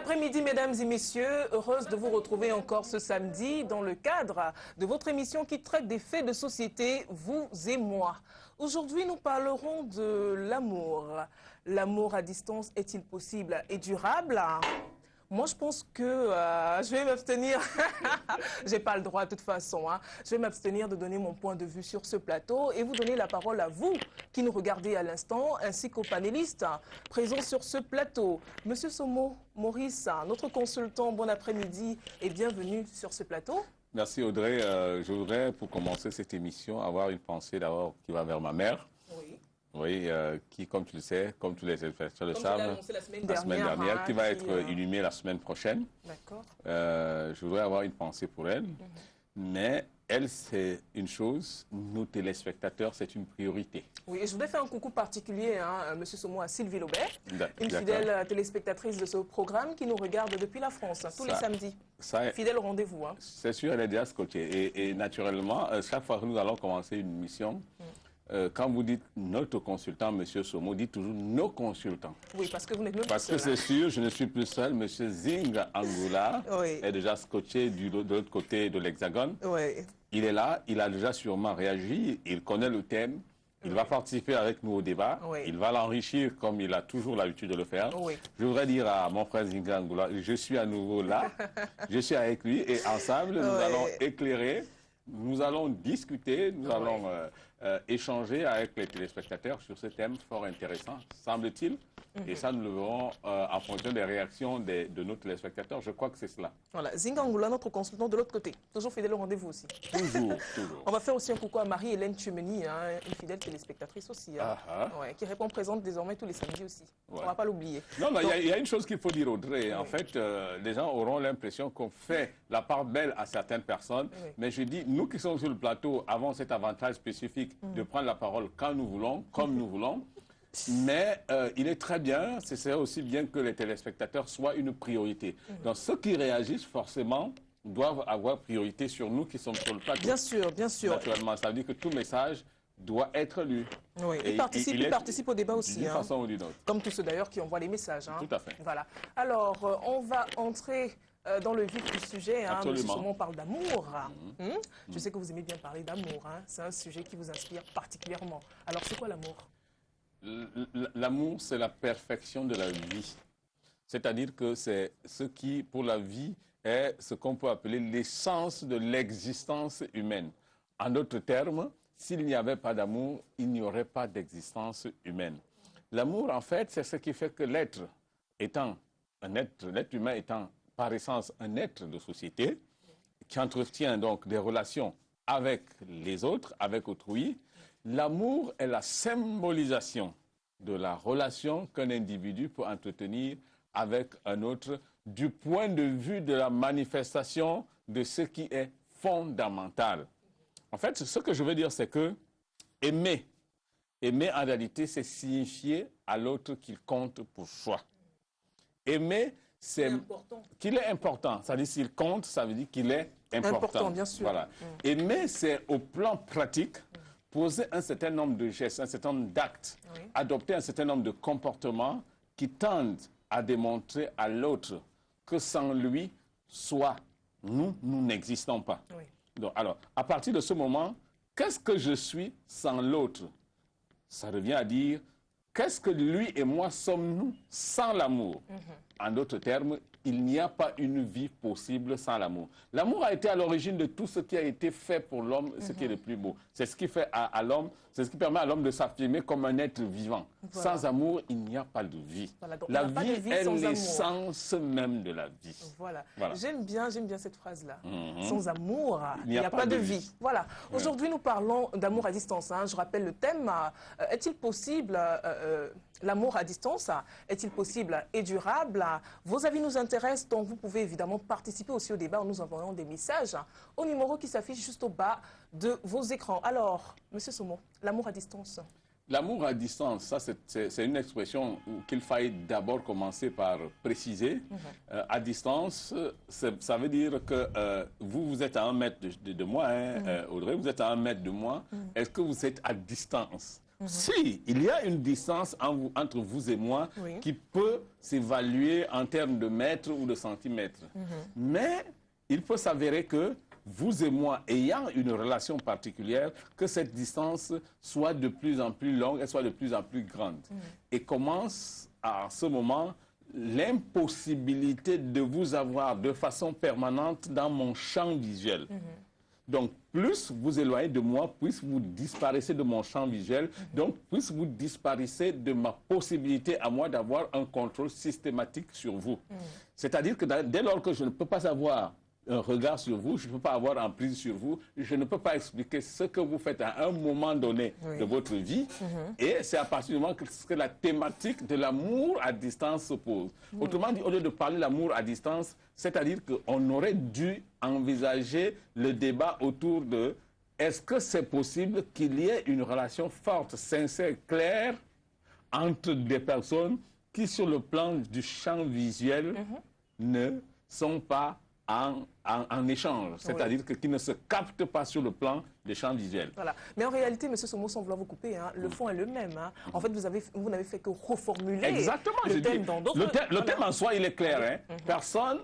après-midi, mesdames et messieurs. Heureuse de vous retrouver encore ce samedi dans le cadre de votre émission qui traite des faits de société, vous et moi. Aujourd'hui, nous parlerons de l'amour. L'amour à distance est-il possible et durable ? Moi, je pense que je vais m'abstenir. J'ai pas le droit de toute façon. Je vais m'abstenir de donner mon point de vue sur ce plateau et vous donner la parole à vous qui nous regardez à l'instant, ainsi qu'aux panélistes présents sur ce plateau. Monsieur Somo, Maurice, notre consultant, bon après-midi et bienvenue sur ce plateau. Merci Audrey. Je voudrais, pour commencer cette émission, avoir une pensée d'abord qui va vers ma mère. Oui. Oui, qui, comme tu le sais, comme tous les spectateurs le savent, la semaine dernière, qui va être inhumée la semaine prochaine. D'accord. Je voudrais avoir une pensée pour elle. Mais elle, c'est une chose, nous téléspectateurs, c'est une priorité. Oui, et je voudrais faire un coucou particulier, Monsieur Somo, à Sylvie Laubert, une fidèle téléspectatrice de ce programme qui nous regarde depuis la France, tous les samedis. Fidèle au rendez-vous. C'est sûr, elle est déjà scotchée. Et naturellement, chaque fois que nous allons commencer une mission, quand vous dites notre consultant, Monsieur Somo, dites toujours nos consultants. Oui, parce que vous n'êtes même pas seul. Parce que c'est sûr, je ne suis plus seul. Monsieur Zinga Angoula est déjà scotché de l'autre côté de l'Hexagone. Oui. Il est là, il a déjà sûrement réagi, il connaît le thème, il va participer avec nous au débat, il va l'enrichir comme il a toujours l'habitude de le faire. Je voudrais dire à mon frère Zinga Angoula, je suis à nouveau là, je suis avec lui et ensemble, nous allons éclairer. Nous allons discuter, nous allons échanger avec les téléspectateurs sur ce thème fort intéressant, semble-t-il. Et ça, nous le verrons en fonction des réactions de nos téléspectateurs. Je crois que c'est cela. Voilà, Zinga Angoula, notre consultant de l'autre côté. Toujours fidèle au rendez-vous aussi. Toujours, toujours. On va faire aussi un coucou à Marie-Hélène Tchumeni, une fidèle téléspectatrice aussi, qui répond présente désormais tous les samedis aussi. On ne va pas l'oublier. Non, il y a une chose qu'il faut dire, Audrey. En fait, les gens auront l'impression qu'on fait la part belle à certaines personnes. Mais je dis, nous qui sommes sur le plateau avons cet avantage spécifique de prendre la parole quand nous voulons, comme nous voulons. Mais il est très bien, c'est aussi bien que les téléspectateurs soient une priorité. Donc ceux qui réagissent forcément doivent avoir priorité sur nous qui sommes sur le plateau. Bien sûr, bien sûr. Naturellement, ça veut dire que tout message doit être lu. Oui, il participe au débat aussi. D'une façon ou d'une autre. Comme tous ceux d'ailleurs qui envoient les messages. Tout à fait. Voilà. Alors, on va entrer dans le vif du sujet. Absolument. On parle d'amour. Je sais que vous aimez bien parler d'amour. C'est un sujet qui vous inspire particulièrement. Alors, c'est quoi l'amour ? L'amour, c'est la perfection de la vie. C'est-à-dire que c'est ce qui, pour la vie, est ce qu'on peut appeler l'essence de l'existence humaine. En d'autres termes, s'il n'y avait pas d'amour, il n'y aurait pas d'existence humaine. L'amour, en fait, c'est ce qui fait que l'être humain étant par essence un être de société, qui entretient donc des relations avec les autres, avec autrui. L'amour est la symbolisation de la relation qu'un individu peut entretenir avec un autre du point de vue de la manifestation de ce qui est fondamental. En fait, ce que je veux dire, c'est que aimer en réalité, c'est signifier à l'autre qu'il compte pour soi. Aimer, c'est qu'il est important. Ça veut dire s'il compte, ça veut dire qu'il est important. Bien sûr. Voilà. Aimer, c'est au plan pratique, poser un certain nombre de gestes, un certain nombre d'actes, adopter un certain nombre de comportements qui tendent à démontrer à l'autre que sans lui, soit nous n'existons pas. Donc, alors, à partir de ce moment, qu'est-ce que je suis sans l'autre? Ça revient à dire, qu'est-ce que lui et moi sommes-nous sans l'amour? En d'autres termes, il n'y a pas une vie possible sans l'amour. L'amour a été à l'origine de tout ce qui a été fait pour l'homme, ce qui est le plus beau. C'est ce qui fait à l'homme, c'est ce qui permet à l'homme de s'affirmer comme un être vivant. Voilà. Sans amour, il n'y a pas de vie. Voilà, la vie est l'essence même de la vie. Voilà. J'aime bien cette phrase-là. Sans amour, il n'y a pas de vie. Voilà. Aujourd'hui, nous parlons d'amour à distance. Je rappelle le thème. Est-il possible l'amour à distance? Est-il possible et durable? Vos avis nous intéressent, donc vous pouvez évidemment participer aussi au débat en nous envoyant des messages au numéro qui s'affiche juste au bas de vos écrans. Alors, Monsieur Somo, l'amour à distance. L'amour à distance, ça c'est une expression qu'il faille d'abord commencer par préciser. À distance, ça veut dire que vous êtes à 1 mètre de moi, Audrey, vous êtes à 1 mètre de moi. Est-ce que vous êtes à distance? Si, il y a une distance entre vous et moi qui peut s'évaluer en termes de mètres ou de centimètres. Mais il peut s'avérer que vous et moi, ayant une relation particulière, que cette distance soit de plus en plus longue et soit de plus en plus grande. Et commence à ce moment l'impossibilité de vous avoir de façon permanente dans mon champ visuel. Donc, plus vous éloignez de moi, plus vous disparaissez de mon champ visuel, donc plus vous disparaissez de ma possibilité à moi d'avoir un contrôle systématique sur vous. C'est-à-dire que dès lors que je ne peux pas avoir un regard sur vous, je ne peux pas avoir emprise sur vous, je ne peux pas expliquer ce que vous faites à un moment donné de votre vie. Et c'est à partir du moment que la thématique de l'amour à distance se pose. Autrement dit, au lieu de parler de l'amour à distance, c'est-à-dire qu'on aurait dû envisager le débat autour de est-ce que c'est possible qu'il y ait une relation forte, sincère, claire entre des personnes qui, sur le plan du champ visuel, ne sont pas en échange, c'est-à-dire qui ne se captent pas sur le plan des champs visuels. Voilà. Mais en réalité, M. Somo, sans vouloir vous couper, le fond est le même. En fait, vous n'avez fait que reformuler le thème dans d'autres... Le thème en soi, il est clair. Personne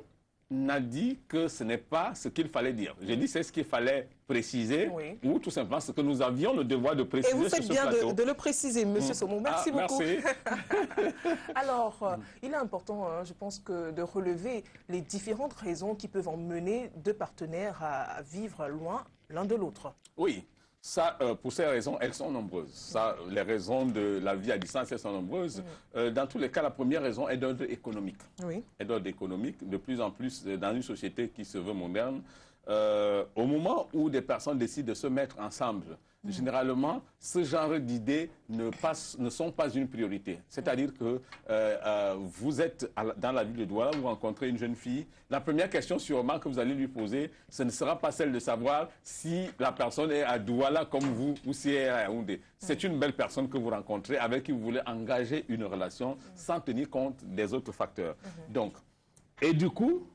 n'a dit que ce n'est pas ce qu'il fallait dire. J'ai dit c'est ce qu'il fallait préciser ou tout simplement ce que nous avions le devoir de préciser sur ce plateau. Et vous faites bien de le préciser, M. Somo. Merci beaucoup. Merci. Alors, il est important, je pense, de relever les différentes raisons qui peuvent emmener deux partenaires à vivre loin l'un de l'autre. Oui. Ça, pour ces raisons, elles sont nombreuses. Ça, les raisons de la vie à distance, elles sont nombreuses. Dans tous les cas, la première raison est d'ordre économique. Est d'ordre économique. De plus en plus, dans une société qui se veut moderne, au moment où des personnes décident de se mettre ensemble, généralement, ce genre d'idées ne sont pas une priorité. C'est-à-dire que vous êtes dans la ville de Douala, vous rencontrez une jeune fille. La première question sûrement que vous allez lui poser, ce ne sera pas celle de savoir si la personne est à Douala comme vous ou si elle est à Yaoundé. C'est une belle personne que vous rencontrez avec qui vous voulez engager une relation sans tenir compte des autres facteurs. Donc, et du coup,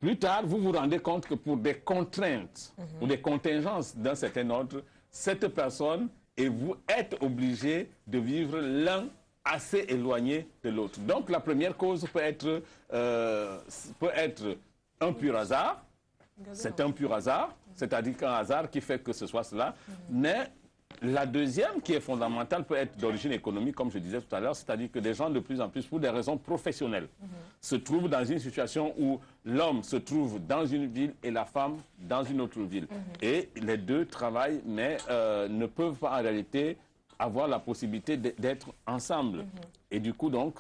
plus tard, vous vous rendez compte que pour des contraintes ou des contingences d'un certain ordre, cette personne et vous êtes obligés de vivre l'un assez éloigné de l'autre. Donc la première cause peut être un pur hasard. C'est un pur hasard, c'est-à-dire qu'un hasard qui fait que ce soit cela. Mais la deuxième, qui est fondamentale, peut être d'origine économique, comme je disais tout à l'heure, c'est-à-dire que des gens, de plus en plus, pour des raisons professionnelles, se trouvent dans une situation où l'homme se trouve dans une ville et la femme dans une autre ville. Et les deux travaillent, mais ne peuvent pas en réalité avoir la possibilité d'être ensemble. Et du coup, donc,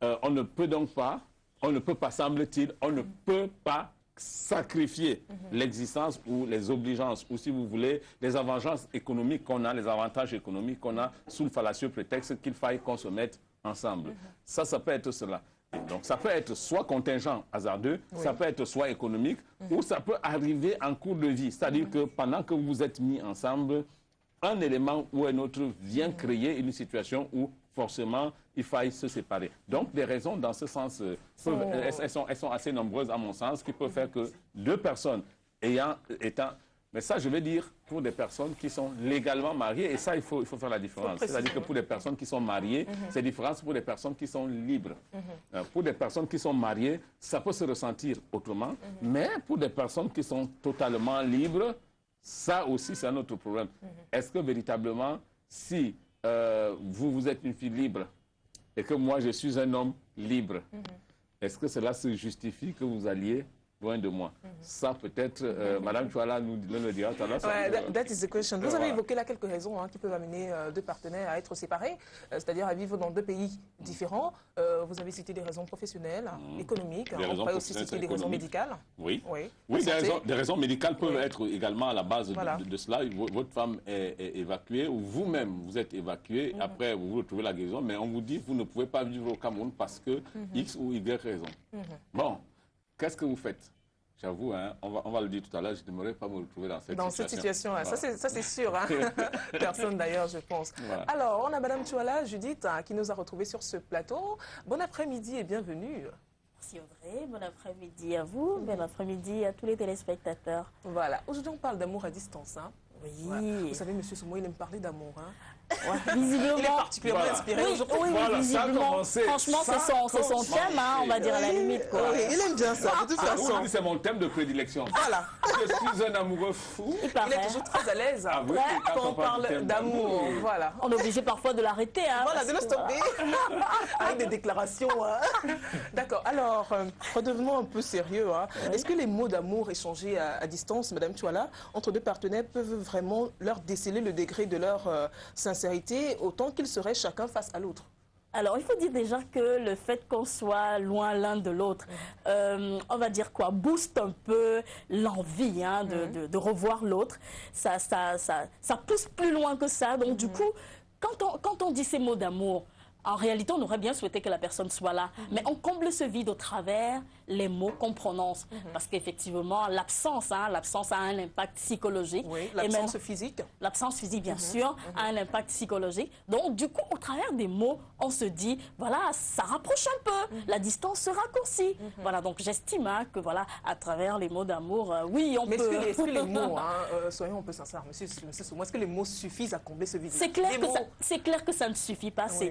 on ne peut pas, semble-t-il, on ne peut pas sacrifier l'existence ou les obligeances, ou si vous voulez, les avantages économiques qu'on a, les avantages économiques qu'on a sous le fallacieux prétexte qu'il faille qu'on se mette ensemble. Ça peut être cela. Donc ça peut être soit contingent, hasardeux, ça peut être soit économique, ou ça peut arriver en cours de vie. C'est-à-dire que pendant que vous êtes mis ensemble, un élément ou un autre vient créer une situation où forcément il faille se séparer. Donc des raisons dans ce sens, elles sont assez nombreuses à mon sens, qui peuvent faire que deux personnes étant... Mais ça, je vais dire pour des personnes qui sont légalement mariées, et ça, il faut faire la différence. C'est-à-dire que pour des personnes qui sont mariées, c'est différent pour des personnes qui sont libres. Pour des personnes qui sont mariées, ça peut se ressentir autrement, mais pour des personnes qui sont totalement libres, ça aussi, c'est un autre problème. Est-ce que véritablement, si vous êtes une fille libre et que moi, je suis un homme libre, est-ce que cela se justifie que vous alliez loin de moi? Ça, peut-être, Madame Chouala nous le dira tout à l'heure. That is the question. Vous avez évoqué là quelques raisons qui peuvent amener deux partenaires à être séparés, c'est-à-dire à vivre dans deux pays différents. Vous avez cité des raisons professionnelles, économiques. On pourrait aussi citer des raisons médicales. Oui, des raisons médicales peuvent être également à la base de cela. Votre femme est évacuée, ou vous-même, vous êtes évacué. Après, vous retrouvez la guérison, mais on vous dit vous ne pouvez pas vivre au Cameroun parce que X ou Y raison. Bon. Qu'est-ce que vous faites? J'avoue, on va le dire tout à l'heure, je n'aimerais pas me retrouver dans cette situation. Voilà. Ça, c'est sûr. Personne d'ailleurs, je pense. Voilà. Alors, on a Madame Chouala, Judith, qui nous a retrouvés sur ce plateau. Bon après-midi et bienvenue. Merci Audrey, bon après-midi à vous, bon après-midi à tous les téléspectateurs. Voilà, aujourd'hui on parle d'amour à distance. Hein. Oui. Voilà. Vous savez, monsieur Somo, il aime parler d'amour. Hein. Ouais, visiblement. Il est particulièrement inspiré aujourd'hui. Oui, voilà, visiblement. Franchement, c'est son thème, hein, on va dire à la limite. Quoi. Oui, il aime bien ça, de toute façon. C'est mon thème de prédilection. Voilà. Je suis un amoureux fou. Il est toujours très à l'aise Ah oui, quand on parle d'amour. Voilà. On est obligé parfois de l'arrêter. Hein, voilà, de le stopper. Voilà. Avec des déclarations. Hein. D'accord. Alors, redevenons un peu sérieux. Hein. Oui. Est-ce que les mots d'amour échangés à distance, Madame Chouala, entre deux partenaires peuvent vraiment leur déceler le degré de leur sincérité autant qu'ils seraient chacun face à l'autre? Alors, il faut dire déjà que le fait qu'on soit loin l'un de l'autre, on va dire quoi, booste un peu l'envie hein, de revoir l'autre. Ça pousse plus loin que ça. Donc, du coup, quand on dit ces mots d'amour, en réalité, on aurait bien souhaité que la personne soit là. Mais on comble ce vide au travers les mots qu'on prononce. Parce qu'effectivement, l'absence a un impact psychologique. Oui, l'absence physique. L'absence physique, bien sûr, a un impact psychologique. Donc, du coup, au travers des mots, on se dit, voilà, ça rapproche un peu. La distance se raccourcit. Voilà, donc j'estime hein, que, voilà, à travers les mots d'amour, oui, on peut... Mais est-ce que les mots, hein, soyons un peu sincères, monsieur Somo, est-ce que les mots suffisent à combler ce vide? C'est clair que ça ne suffit pas. Oui.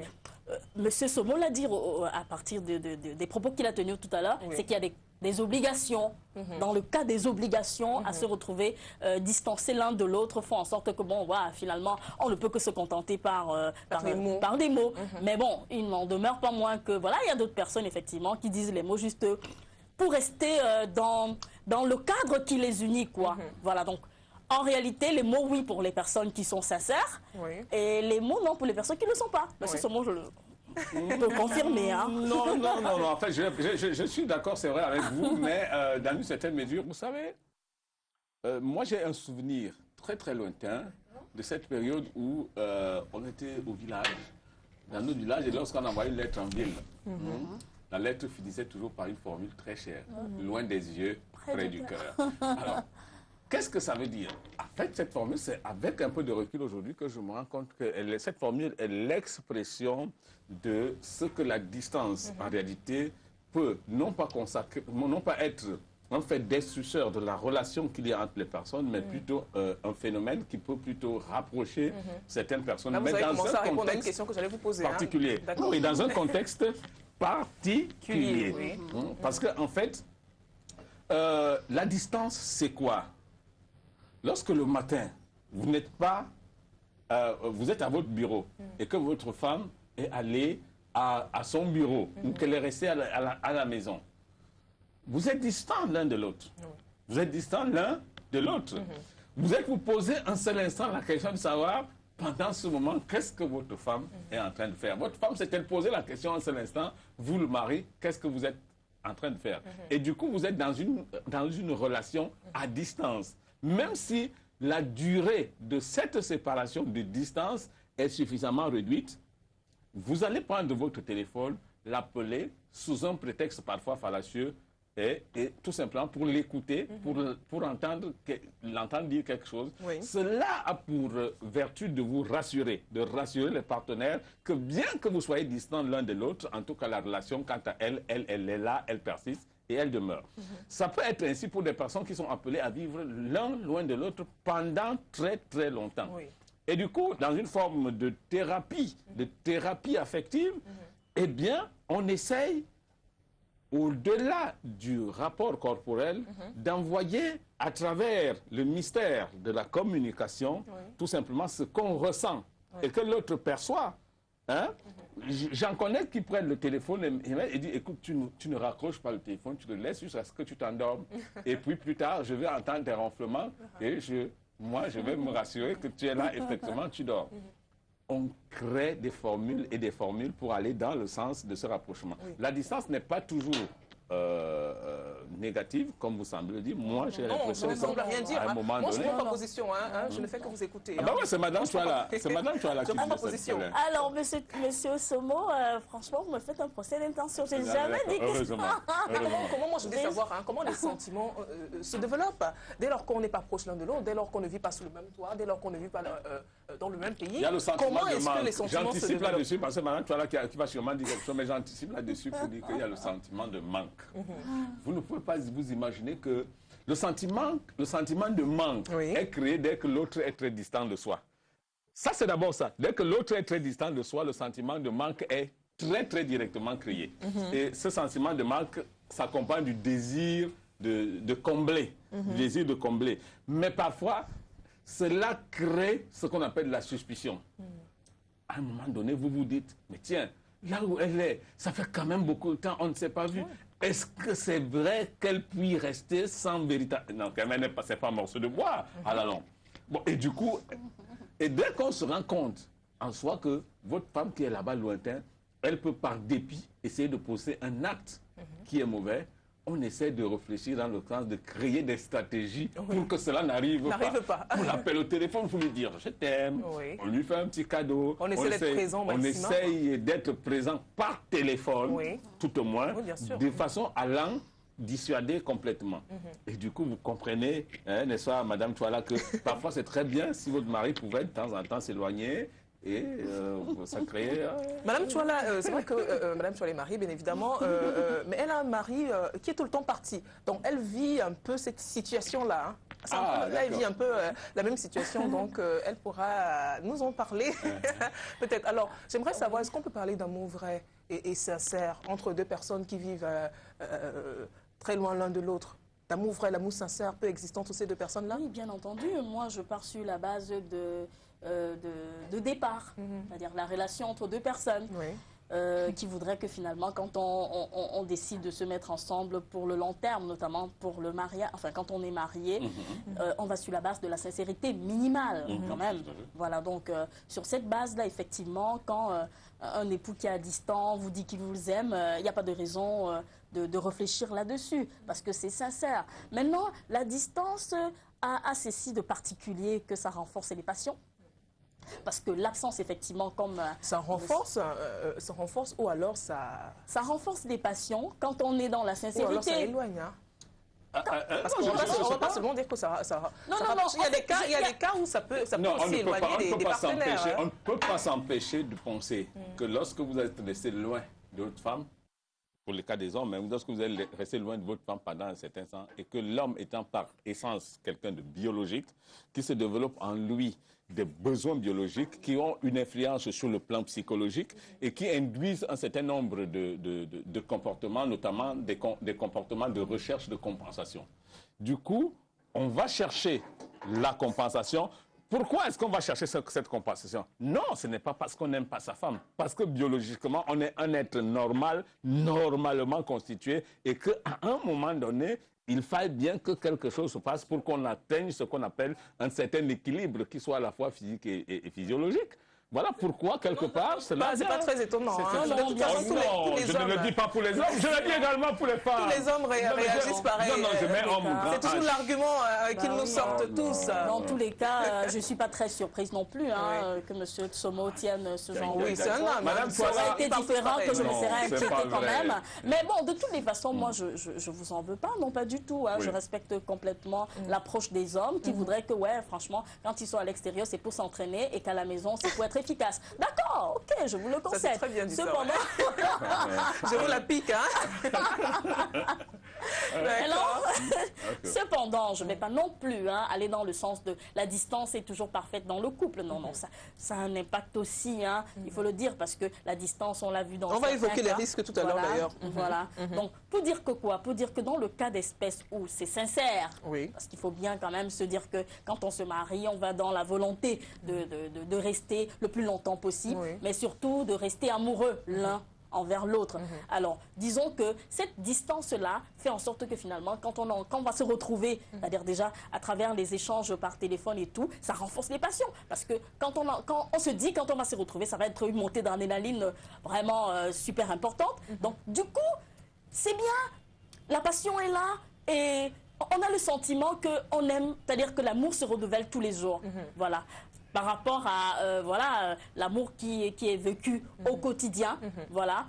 Monsieur Somo l'a dit à partir des propos qu'il a tenus tout à l'heure, c'est qu'il y a des obligations. Dans le cas des obligations à se retrouver distancés l'un de l'autre, font en sorte que, bon, voilà, finalement, on ne peut que se contenter par des mots. Mais bon, il n'en demeure pas moins que, voilà, il y a d'autres personnes, effectivement, qui disent les mots juste pour rester dans le cadre qui les unit, quoi. Voilà, donc... En réalité, les mots, oui, pour les personnes qui sont sincères, et les mots, non, pour les personnes qui ne le sont pas. Parce que ce mot, je peux confirmer. Hein. Non. En fait, je suis d'accord, c'est vrai, avec vous, mais dans une certaine mesure, vous savez, moi, j'ai un souvenir très, très lointain de cette période où on était au village, dans notre village, et lorsqu'on envoyait une lettre en ville, la lettre finissait toujours par une formule très chère, loin des yeux, près du cœur. Alors, qu'est-ce que ça veut dire? En fait, cette formule, c'est avec un peu de recul aujourd'hui que je me rends compte que cette formule est l'expression de ce que la distance, en réalité, peut non pas être en fait destructeur de la relation qu'il y a entre les personnes, mais plutôt un phénomène qui peut plutôt rapprocher certaines personnes. Là, vous avez commencé à répondre à une question que j'allais vous poser. Particulier. Hein? Oui, dans un contexte particulier. Oui. Parce qu'en en fait, la distance, c'est quoi? Lorsque le matin, vous n'êtes pas, vous êtes à votre bureau et que votre femme est allée à son bureau ou qu'elle est restée à la maison, vous êtes distants l'un de l'autre. Vous êtes distants l'un de l'autre. Vous posez un seul instant la question de savoir, pendant ce moment, qu'est-ce que votre femme est en train de faire? Votre femme s'est-elle posé la question un seul instant, vous le mari, qu'est-ce que vous êtes en train de faire? Et du coup, vous êtes dans une relation à distance. Même si la durée de cette séparation de distance est suffisamment réduite, vous allez prendre votre téléphone, l'appeler sous un prétexte parfois fallacieux et tout simplement pour l'écouter, pour l'entendre dire quelque chose. Oui. Cela a pour vertu de vous rassurer, de rassurer les partenaires que bien que vous soyez distants l'un de l'autre, en tout cas la relation, quant à elle est là, elle persiste. Et elle demeure. Ça peut être ainsi pour des personnes qui sont appelées à vivre l'un loin de l'autre pendant très, très longtemps. Oui. Et du coup, dans une forme de thérapie affective, eh bien, on essaye, au-delà du rapport corporel, d'envoyer à travers le mystère de la communication, tout simplement ce qu'on ressent et que l'autre perçoit. Hein? J'en connais qui prennent le téléphone et disent, écoute, tu ne raccroches pas le téléphone, tu le laisses jusqu'à ce que tu t'endormes. Et puis plus tard, je vais entendre des ronflements et moi, je vais me rassurer que tu es là, effectivement, tu dors. On crée des formules et des formules pour aller dans le sens de ce rapprochement. Oui. La distance n'est pas toujours négative, comme vous semblez le dire. Moi, j'ai l'impression qu'à un moment donné... Moi, je prends ma position, je ne fais que vous écouter. Ah bah ouais, c'est Madame Chouala. C'est Madame Chouala qui prend ma position. Alors, monsieur Somo, franchement, vous me faites un procès d'intention. J'ai jamais dit que... Heureusement. Comment moi, je voulais savoir comment les sentiments se développent dès lors qu'on n'est pas proche l'un de l'autre, dès lors qu'on ne vit pas sous le même toit, dès lors qu'on ne vit pas dans le même pays. Il y a le sentiment de manque. J'anticipe là-dessus, parce que Madame Chouala qui va sûrement dire quelque chose, mais j'anticipe là-dessus pour dire qu'il y a le sentiment de manque. Vous ne pouvez pas vous imaginer que le sentiment de manque est créé dès que l'autre est très distant de soi. Ça, c'est d'abord ça. Dès que l'autre est très distant de soi, le sentiment de manque est très, très directement créé. Et ce sentiment de manque s'accompagne du désir de combler. Du désir de combler. Mais parfois, cela crée ce qu'on appelle la suspicion. À un moment donné, vous vous dites, mais tiens, là où elle est, ça fait quand même beaucoup de temps, on ne s'est pas vu. Est-ce que c'est vrai qu'elle puisse rester sans véritable... Non, quand même, c'est pas un morceau de bois à la longue. Bon, et du coup, et dès qu'on se rend compte en soi que votre femme qui est là-bas lointain, elle peut par dépit essayer de poser un acte qui est mauvais, on essaie de réfléchir dans le sens de créer des stratégies pour que cela n'arrive pas. On l'appelle au téléphone pour lui dire « je t'aime », on lui fait un petit cadeau. On essaie d'être présent au maximum. On essaye d'être présent par téléphone, tout au moins, de façon à l'en dissuader complètement. Et du coup, vous comprenez, n'est-ce pas, Madame Chouala, que parfois c'est très bien si votre mari pouvait de temps en temps s'éloigner. Et ça crée... Madame Chouala, c'est vrai que Madame Chouala-Marie, bien évidemment, mais elle a un mari qui est tout le temps parti. Donc elle vit un peu cette situation-là. Là, elle vit un peu la même situation, donc elle pourra nous en parler peut-être. Alors, j'aimerais savoir, est-ce qu'on peut parler d'amour vrai et sincère entre deux personnes qui vivent très loin l'un de l'autre? L'amour vrai, l'amour sincère peut exister entre ces deux personnes-là? Oui, bien entendu. Moi, je pars sur la base de départ, c'est-à-dire la relation entre deux personnes qui voudraient que finalement, quand on décide de se mettre ensemble pour le long terme, notamment pour le mariage, enfin quand on est marié, on va sur la base de la sincérité minimale quand même. Voilà, donc sur cette base-là, effectivement, quand un époux qui est à distance vous dit qu'il vous aime, il n'y a pas de raison de réfléchir là-dessus, parce que c'est sincère. Maintenant, la distance a ceci de particulier que ça renforce les passions. Parce que l'absence, effectivement, comme... Ça renforce ou alors ça... Ça renforce les passions quand on est dans la sincérité. Ou alors ça éloigne, hein. Parce qu'on ne va pas seulement dire que ça... Non, il y a des cas où ça peut aussi éloigner des partenaires. On ne peut pas s'empêcher de penser que lorsque vous êtes resté loin de votre femme, pour le cas des hommes, même lorsque vous êtes resté loin de votre femme pendant un certain temps, et que l'homme étant par essence quelqu'un de biologique, qui se développe en lui des besoins biologiques qui ont une influence sur le plan psychologique et qui induisent un certain nombre de comportements, notamment des comportements de recherche de compensation. Du coup, on va chercher la compensation. Pourquoi est-ce qu'on va chercher cette compensation? Non, ce n'est pas parce qu'on n'aime pas sa femme. Parce que biologiquement, on est un être normal, normalement constitué, et qu'à un moment donné, il faille bien que quelque chose se passe pour qu'on atteigne ce qu'on appelle un certain équilibre qui soit à la fois physique et physiologique. Voilà pourquoi, quelque part, cela... C'est pas très étonnant. Je ne le dis pas pour les hommes, je le dis également pour les femmes. Tous les hommes réagissent pareil. Non, je mets homme ou grand. C'est toujours l'argument qu'ils nous sortent tous. Dans tous les cas, je ne suis pas très surprise non plus que M. Tsomo tienne ce genre de... Oui, c'est un homme. Ça aurait été différent que je me serais inquiétée quand même. Mais bon, de toutes les façons, moi, je ne vous en veux pas, non pas du tout. Je respecte complètement l'approche des hommes qui voudraient que, ouais, franchement, quand ils sont à l'extérieur, c'est pour s'entraîner et qu'à la maison, c'est pour être efficace. D'accord, ok, je vous le concède. C'est très bien dit. Cependant, je vous la pique, hein. Alors, cependant, je ne vais pas non plus aller dans le sens de la distance est toujours parfaite dans le couple. Non, non, ça a un impact aussi, il faut le dire, parce que la distance, on l'a vu dans... On va évoquer les risques tout à l'heure d'ailleurs. Voilà. Donc, pour dire que quoi? Pour dire que dans le cas d'espèce où c'est sincère, parce qu'il faut bien quand même se dire que quand on se marie, on va dans la volonté de rester le plus longtemps possible, mais surtout de rester amoureux l'un envers l'autre. Alors, disons que cette distance-là fait en sorte que finalement, quand on va se retrouver, c'est-à-dire déjà à travers les échanges par téléphone et tout, ça renforce les passions. Parce que quand on se dit, quand on va se retrouver, ça va être une montée d'adrénaline vraiment super importante. Donc, du coup, c'est bien, la passion est là et on a le sentiment qu'on aime, c'est-à-dire que l'amour se renouvelle tous les jours. Voilà. Par rapport à l'amour qui est vécu au quotidien, voilà,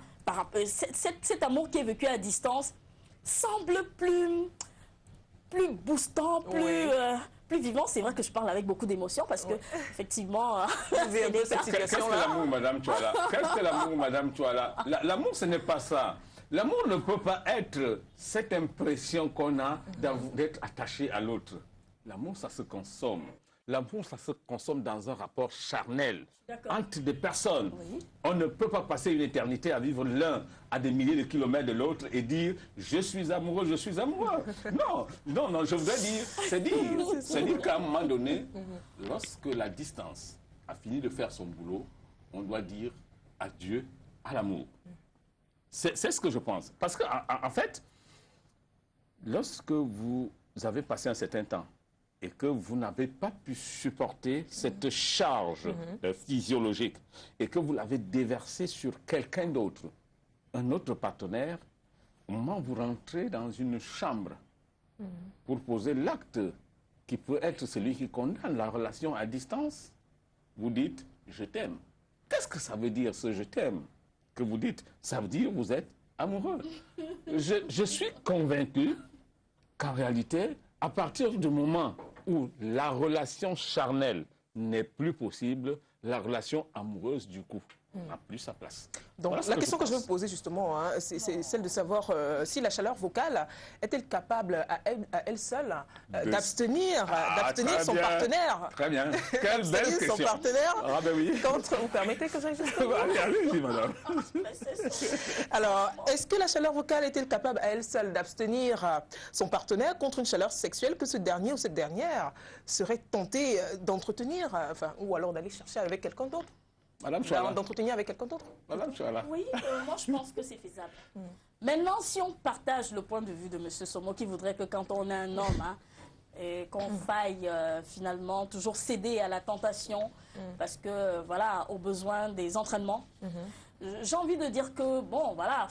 cet amour qui est vécu à distance semble plus boostant, plus vivant. C'est vrai que je parle avec beaucoup d'émotion parce que, effectivement... Qu'est-ce que l'amour, Madame Chouala? Qu'est-ce que l'amour, Madame Chouala? L'amour, ce n'est pas ça. L'amour ne peut pas être cette impression qu'on a d'être attaché à l'autre. L'amour, ça se consomme. L'amour, ça se consomme dans un rapport charnel entre des personnes. Oui. On ne peut pas passer une éternité à vivre l'un à des milliers de kilomètres de l'autre et dire « je suis amoureux, je suis amoureux ». Non, non, non, je voudrais dire, c'est dire qu'à un moment donné, lorsque la distance a fini de faire son boulot, on doit dire adieu à l'amour. C'est ce que je pense. Parce qu'en fait, lorsque vous avez passé un certain temps et que vous n'avez pas pu supporter cette charge physiologique et que vous l'avez déversée sur quelqu'un d'autre, un autre partenaire, au moment où vous rentrez dans une chambre pour poser l'acte qui peut être celui qui condamne la relation à distance, vous dites « je t'aime ». Qu'est-ce que ça veut dire ce « je t'aime » que vous dites? Ça veut dire que vous êtes amoureux. Je suis convaincu qu'en réalité, à partir du moment où la relation charnelle n'est plus possible, la relation amoureuse, du coup, n'a plus sa place. Donc, voilà la question que je veux vous poser, justement, hein, c'est celle de savoir si la chaleur vocale est-elle capable à elle seule d'abstenir son partenaire. Très bien. Quelle belle question. Son partenaire. Ah ben oui. Contre, vous permettez que j'aille justement. Allez-y, madame. Alors, est-ce que la chaleur vocale est-elle capable à elle seule d'abstenir son partenaire contre une chaleur sexuelle que ce dernier ou cette dernière serait tenté d'entretenir, enfin, ou alors d'aller chercher avec quelqu'un d'autre? Madame Chouala. D'entretenir avec quelqu'un d'autre. Madame Chouala. Oui, moi je pense que c'est faisable. Maintenant, si on partage le point de vue de M. Somo, qui voudrait que quand on est un homme, qu'on faille finalement toujours céder à la tentation, parce que voilà, au besoin des entraînements, j'ai envie de dire que, bon, voilà,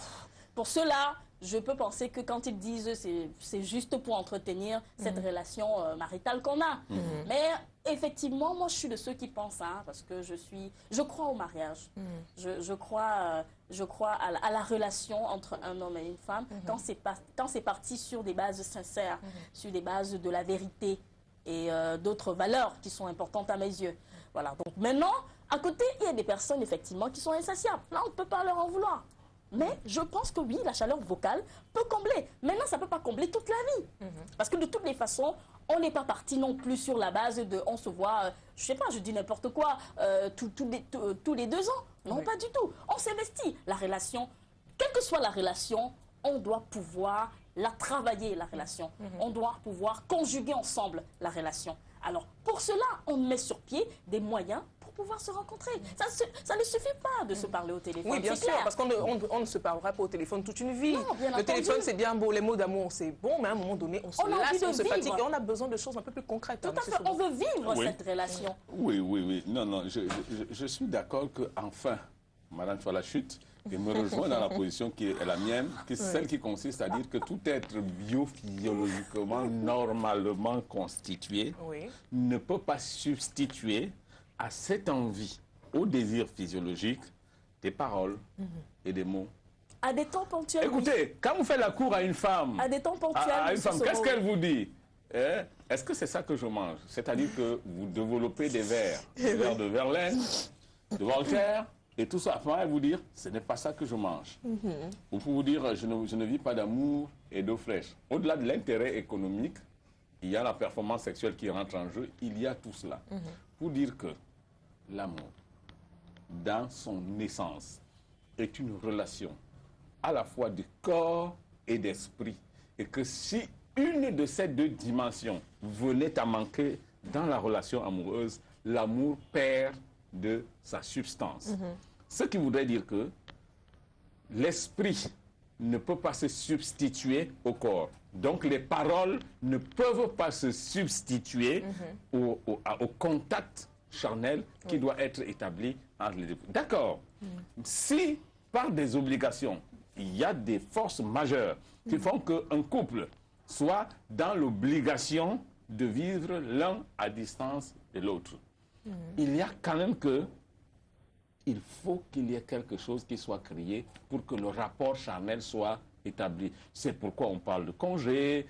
pour cela, je peux penser que quand ils disent c'est juste pour entretenir cette relation maritale qu'on a. Mais effectivement, moi je suis de ceux qui pensent, parce que je crois au mariage. Je crois à la relation entre un homme et une femme quand c'est parti sur des bases sincères, sur des bases de la vérité et d'autres valeurs qui sont importantes à mes yeux. Voilà. Donc maintenant, à côté, il y a des personnes effectivement qui sont insatiables. Là, on ne peut pas leur en vouloir. Mais je pense que oui, la chaleur vocale peut combler. Maintenant, ça ne peut pas combler toute la vie. Parce que de toutes les façons, on n'est pas parti non plus sur la base de on se voit, je ne sais pas, je dis n'importe quoi, tous les 2 ans. Non, pas du tout. On s'investit. La relation, quelle que soit la relation, on doit pouvoir la travailler, la relation. On doit pouvoir conjuguer ensemble la relation. Alors, pour cela, on met sur pied des moyens pour pouvoir se rencontrer. Ça ne suffit pas de se parler au téléphone. Oui, bien sûr, parce qu'on ne se parlera pas au téléphone toute une vie. Non, bien le téléphone, c'est bien beau, les mots d'amour, c'est bon, mais à un moment donné, on se lasse, on se fatigue et on a besoin de choses un peu plus concrètes. Tout à fait, on veut vivre cette relation. Oui, oui, oui. Non, non, je suis d'accord qu'enfin, Madame Chouala chute et me rejoint dans la position qui est la mienne, qui est celle qui consiste à dire que tout être biophysiologiquement, normalement constitué, ne peut pas substituer à cette envie, au désir physiologique, des paroles et des mots. À des temps ponctuels. Écoutez, quand vous faites la cour à une femme, à des temps ponctuels, qu'est-ce qu'elle vous dit? Est-ce que c'est ça que je mange? C'est-à-dire que vous développez des vers de Verlaine, de Voltaire, et tout ça, après elle vous dire, ce n'est pas ça que je mange. Ou pour vous dire, je ne vis pas d'amour et d'eau fraîche. Au-delà de l'intérêt économique, il y a la performance sexuelle qui rentre en jeu, il y a tout cela. Pour dire que l'amour, dans son essence, est une relation à la fois de corps et d'esprit. Et que si une de ces 2 dimensions venait à manquer dans la relation amoureuse, l'amour perd de sa substance. Ce qui voudrait dire que l'esprit ne peut pas se substituer au corps. Donc les paroles ne peuvent pas se substituer au contact charnel qui doit être établi entre les deux. D'accord. Si par des obligations, il y a des forces majeures qui font qu'un couple soit dans l'obligation de vivre l'un à distance de l'autre, il y a quand même que il faut qu'il y ait quelque chose qui soit créé pour que le rapport charnel soit établi. C'est pourquoi on parle de congé,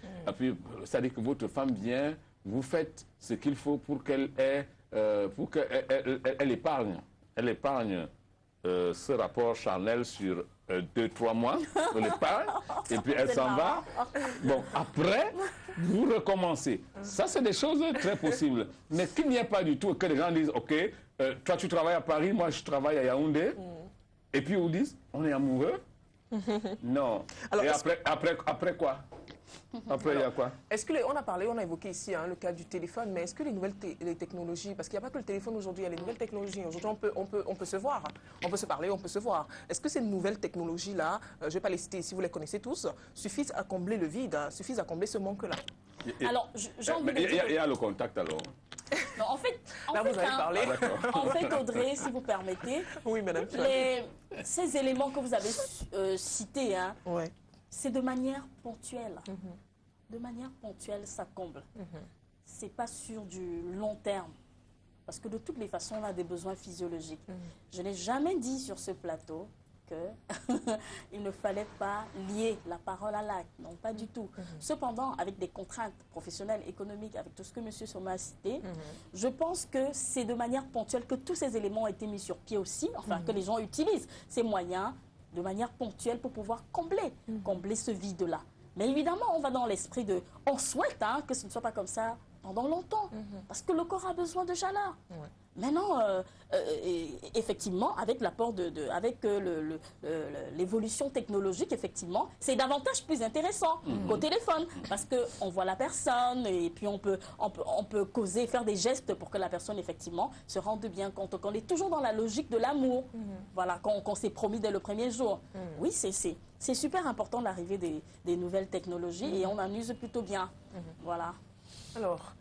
c'est-à-dire que votre femme vient, vous faites ce qu'il faut pour qu'elle ait, pour qu'elle épargne ce rapport charnel sur 2-3 mois, on les parle, et puis elle s'en va. Bon, après, vous recommencez. Ça, c'est des choses très possibles. Mais qu'il n'y ait pas du tout que les gens disent, OK, toi tu travailles à Paris, moi je travaille à Yaoundé, et puis vous disent, on est amoureux. Non. Alors, et après quoi? Après, il y a quoi? Est-ce que on a parlé, on a évoqué ici le cas du téléphone, mais est-ce que les nouvelles technologies, parce qu'il n'y a pas que le téléphone aujourd'hui, il y a les nouvelles technologies. Aujourd'hui, on peut se voir, on peut se parler, on peut se voir. Est-ce que ces nouvelles technologies-là, je ne vais pas les citer si vous les connaissez tous, suffisent à combler le vide, suffisent à combler ce manque-là? Alors, il y a le contact alors. Non, en fait, Audrey, si vous permettez, oui, madame. Ces éléments que vous avez cités, hein, ouais. C'est de manière ponctuelle. De manière ponctuelle, ça comble. C'est pas sur du long terme. Parce que de toutes les façons, on a des besoins physiologiques. Je n'ai jamais dit sur ce plateau qu'il ne fallait pas lier la parole à l'acte. Non, pas du tout. Cependant, avec des contraintes professionnelles, économiques, avec tout ce que M. Soma a cité, je pense que c'est de manière ponctuelle que tous ces éléments ont été mis sur pied aussi, enfin que les gens utilisent ces moyens de manière ponctuelle pour pouvoir combler ce vide-là. Mais évidemment, on va dans l'esprit de... On souhaite que ce ne soit pas comme ça pendant longtemps, parce que le corps a besoin de chaleur. Ouais. Maintenant, effectivement, avec l'apport avec l'évolution technologique, effectivement, c'est davantage plus intéressant qu'au téléphone, parce qu'on voit la personne et puis on peut causer, faire des gestes pour que la personne, effectivement, se rende bien compte qu'on est toujours dans la logique de l'amour, voilà, qu'on s'est promis dès le premier jour. Oui, c'est super important l'arrivée des nouvelles technologies et on en use plutôt bien. Voilà. Alors,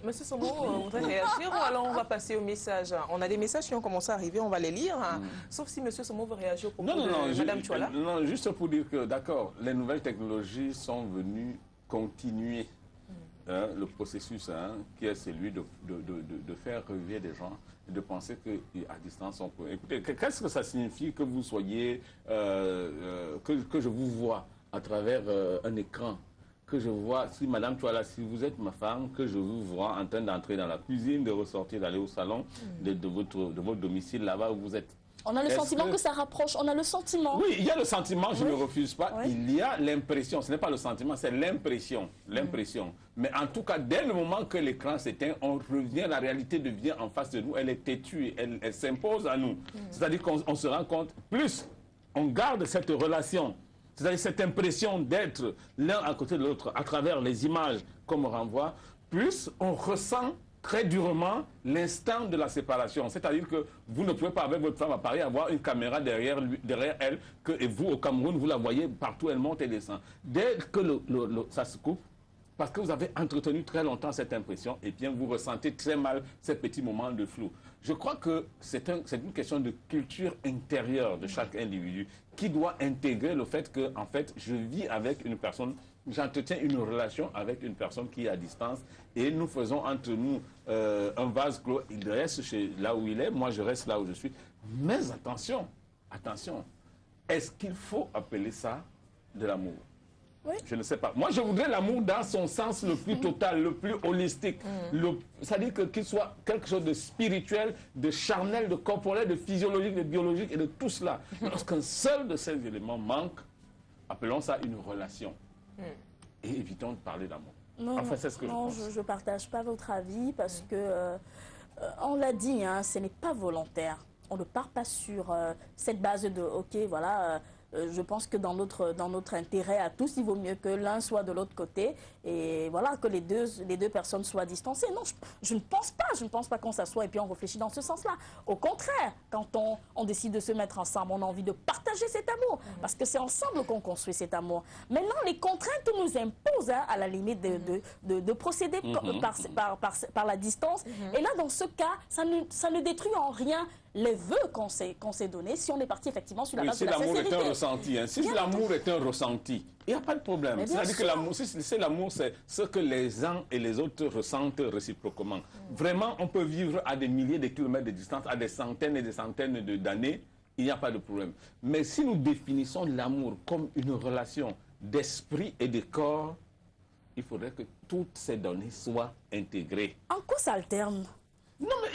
Monsieur Somo, on voudrait réagir ou alors on va passer au message? On a des messages qui ont commencé à arriver, on va les lire. Sauf si Monsieur Somo veut réagir au propos de Madame Chouala. Non, juste pour dire que, d'accord, les nouvelles technologies sont venues continuer le processus qui est celui de faire rêver des gens et de penser qu'à distance on peut. Écoutez, qu'est-ce que ça signifie que vous soyez, que je vous vois à travers un écran? Que je vois, si Madame Chouala, si vous êtes ma femme, que je vous vois en train d'entrer dans la cuisine, de ressortir, d'aller au salon de votre domicile, là-bas où vous êtes. On a le sentiment que ça rapproche, on a le sentiment. Oui, il y a le sentiment, je ne refuse pas. Oui. Il y a l'impression, ce n'est pas le sentiment, c'est l'impression. Mais en tout cas, dès le moment que l'écran s'éteint, on revient, la réalité devient en face de nous, elle est têtue, elle s'impose à nous. C'est-à-dire qu'on se rend compte, plus on garde cette relation, c'est-à-dire cette impression d'être l'un à côté de l'autre à travers les images qu'on me renvoie, plus on ressent très durement l'instant de la séparation. C'est-à-dire que vous ne pouvez pas, avec votre femme à Paris, avoir une caméra derrière elle, et vous, au Cameroun, vous la voyez partout, elle monte et descend. Dès que ça se coupe, parce que vous avez entretenu très longtemps cette impression, et bien vous ressentez très mal ces petits moments de flou. Je crois que c'est une question de culture intérieure de chaque individu qui doit intégrer le fait que, en fait, je vis avec une personne, j'entretiens une relation avec une personne qui est à distance et nous faisons entre nous un vase clos. Il reste là où il est, moi je reste là où je suis. Mais attention, est-ce qu'il faut appeler ça de l'amour? Oui. Je ne sais pas. Moi, je voudrais l'amour dans son sens le plus total, le plus holistique. C'est-à-dire qu'il soit quelque chose de spirituel, de charnel, de corporel, de physiologique, de biologique et de tout cela. Lorsqu'un seul de ces éléments manque, appelons ça une relation. Et évitons de parler d'amour. Enfin, c'est ce que je ne partage pas votre avis parce que, on l'a dit, ce n'est pas volontaire. On ne part pas sur cette base de, ok, voilà... je pense que dans notre intérêt à tous, il vaut mieux que l'un soit de l'autre côté et voilà, que les deux personnes soient distancées. Non, je ne pense pas qu'on s'assoit et puis on réfléchit dans ce sens-là. Au contraire, quand on décide de se mettre ensemble, on a envie de partager cet amour parce que c'est ensemble qu'on construit cet amour. Maintenant, les contraintes nous imposent à la limite de procéder par la distance. Et là, dans ce cas, ça ne détruit en rien les vœux qu'on s'est donnés si on est parti effectivement sur la base de la sincérité. Si l'amour est un ressenti, il n'y a pas de problème. C'est-à-dire que l'amour, c'est ce que les uns et les autres ressentent réciproquement. Vraiment, on peut vivre à des milliers de kilomètres de distance, à des centaines et des centaines d'années, il n'y a pas de problème. Mais si nous définissons l'amour comme une relation d'esprit et de corps, il faudrait que toutes ces données soient intégrées. En quoi ça alterne? Non, mais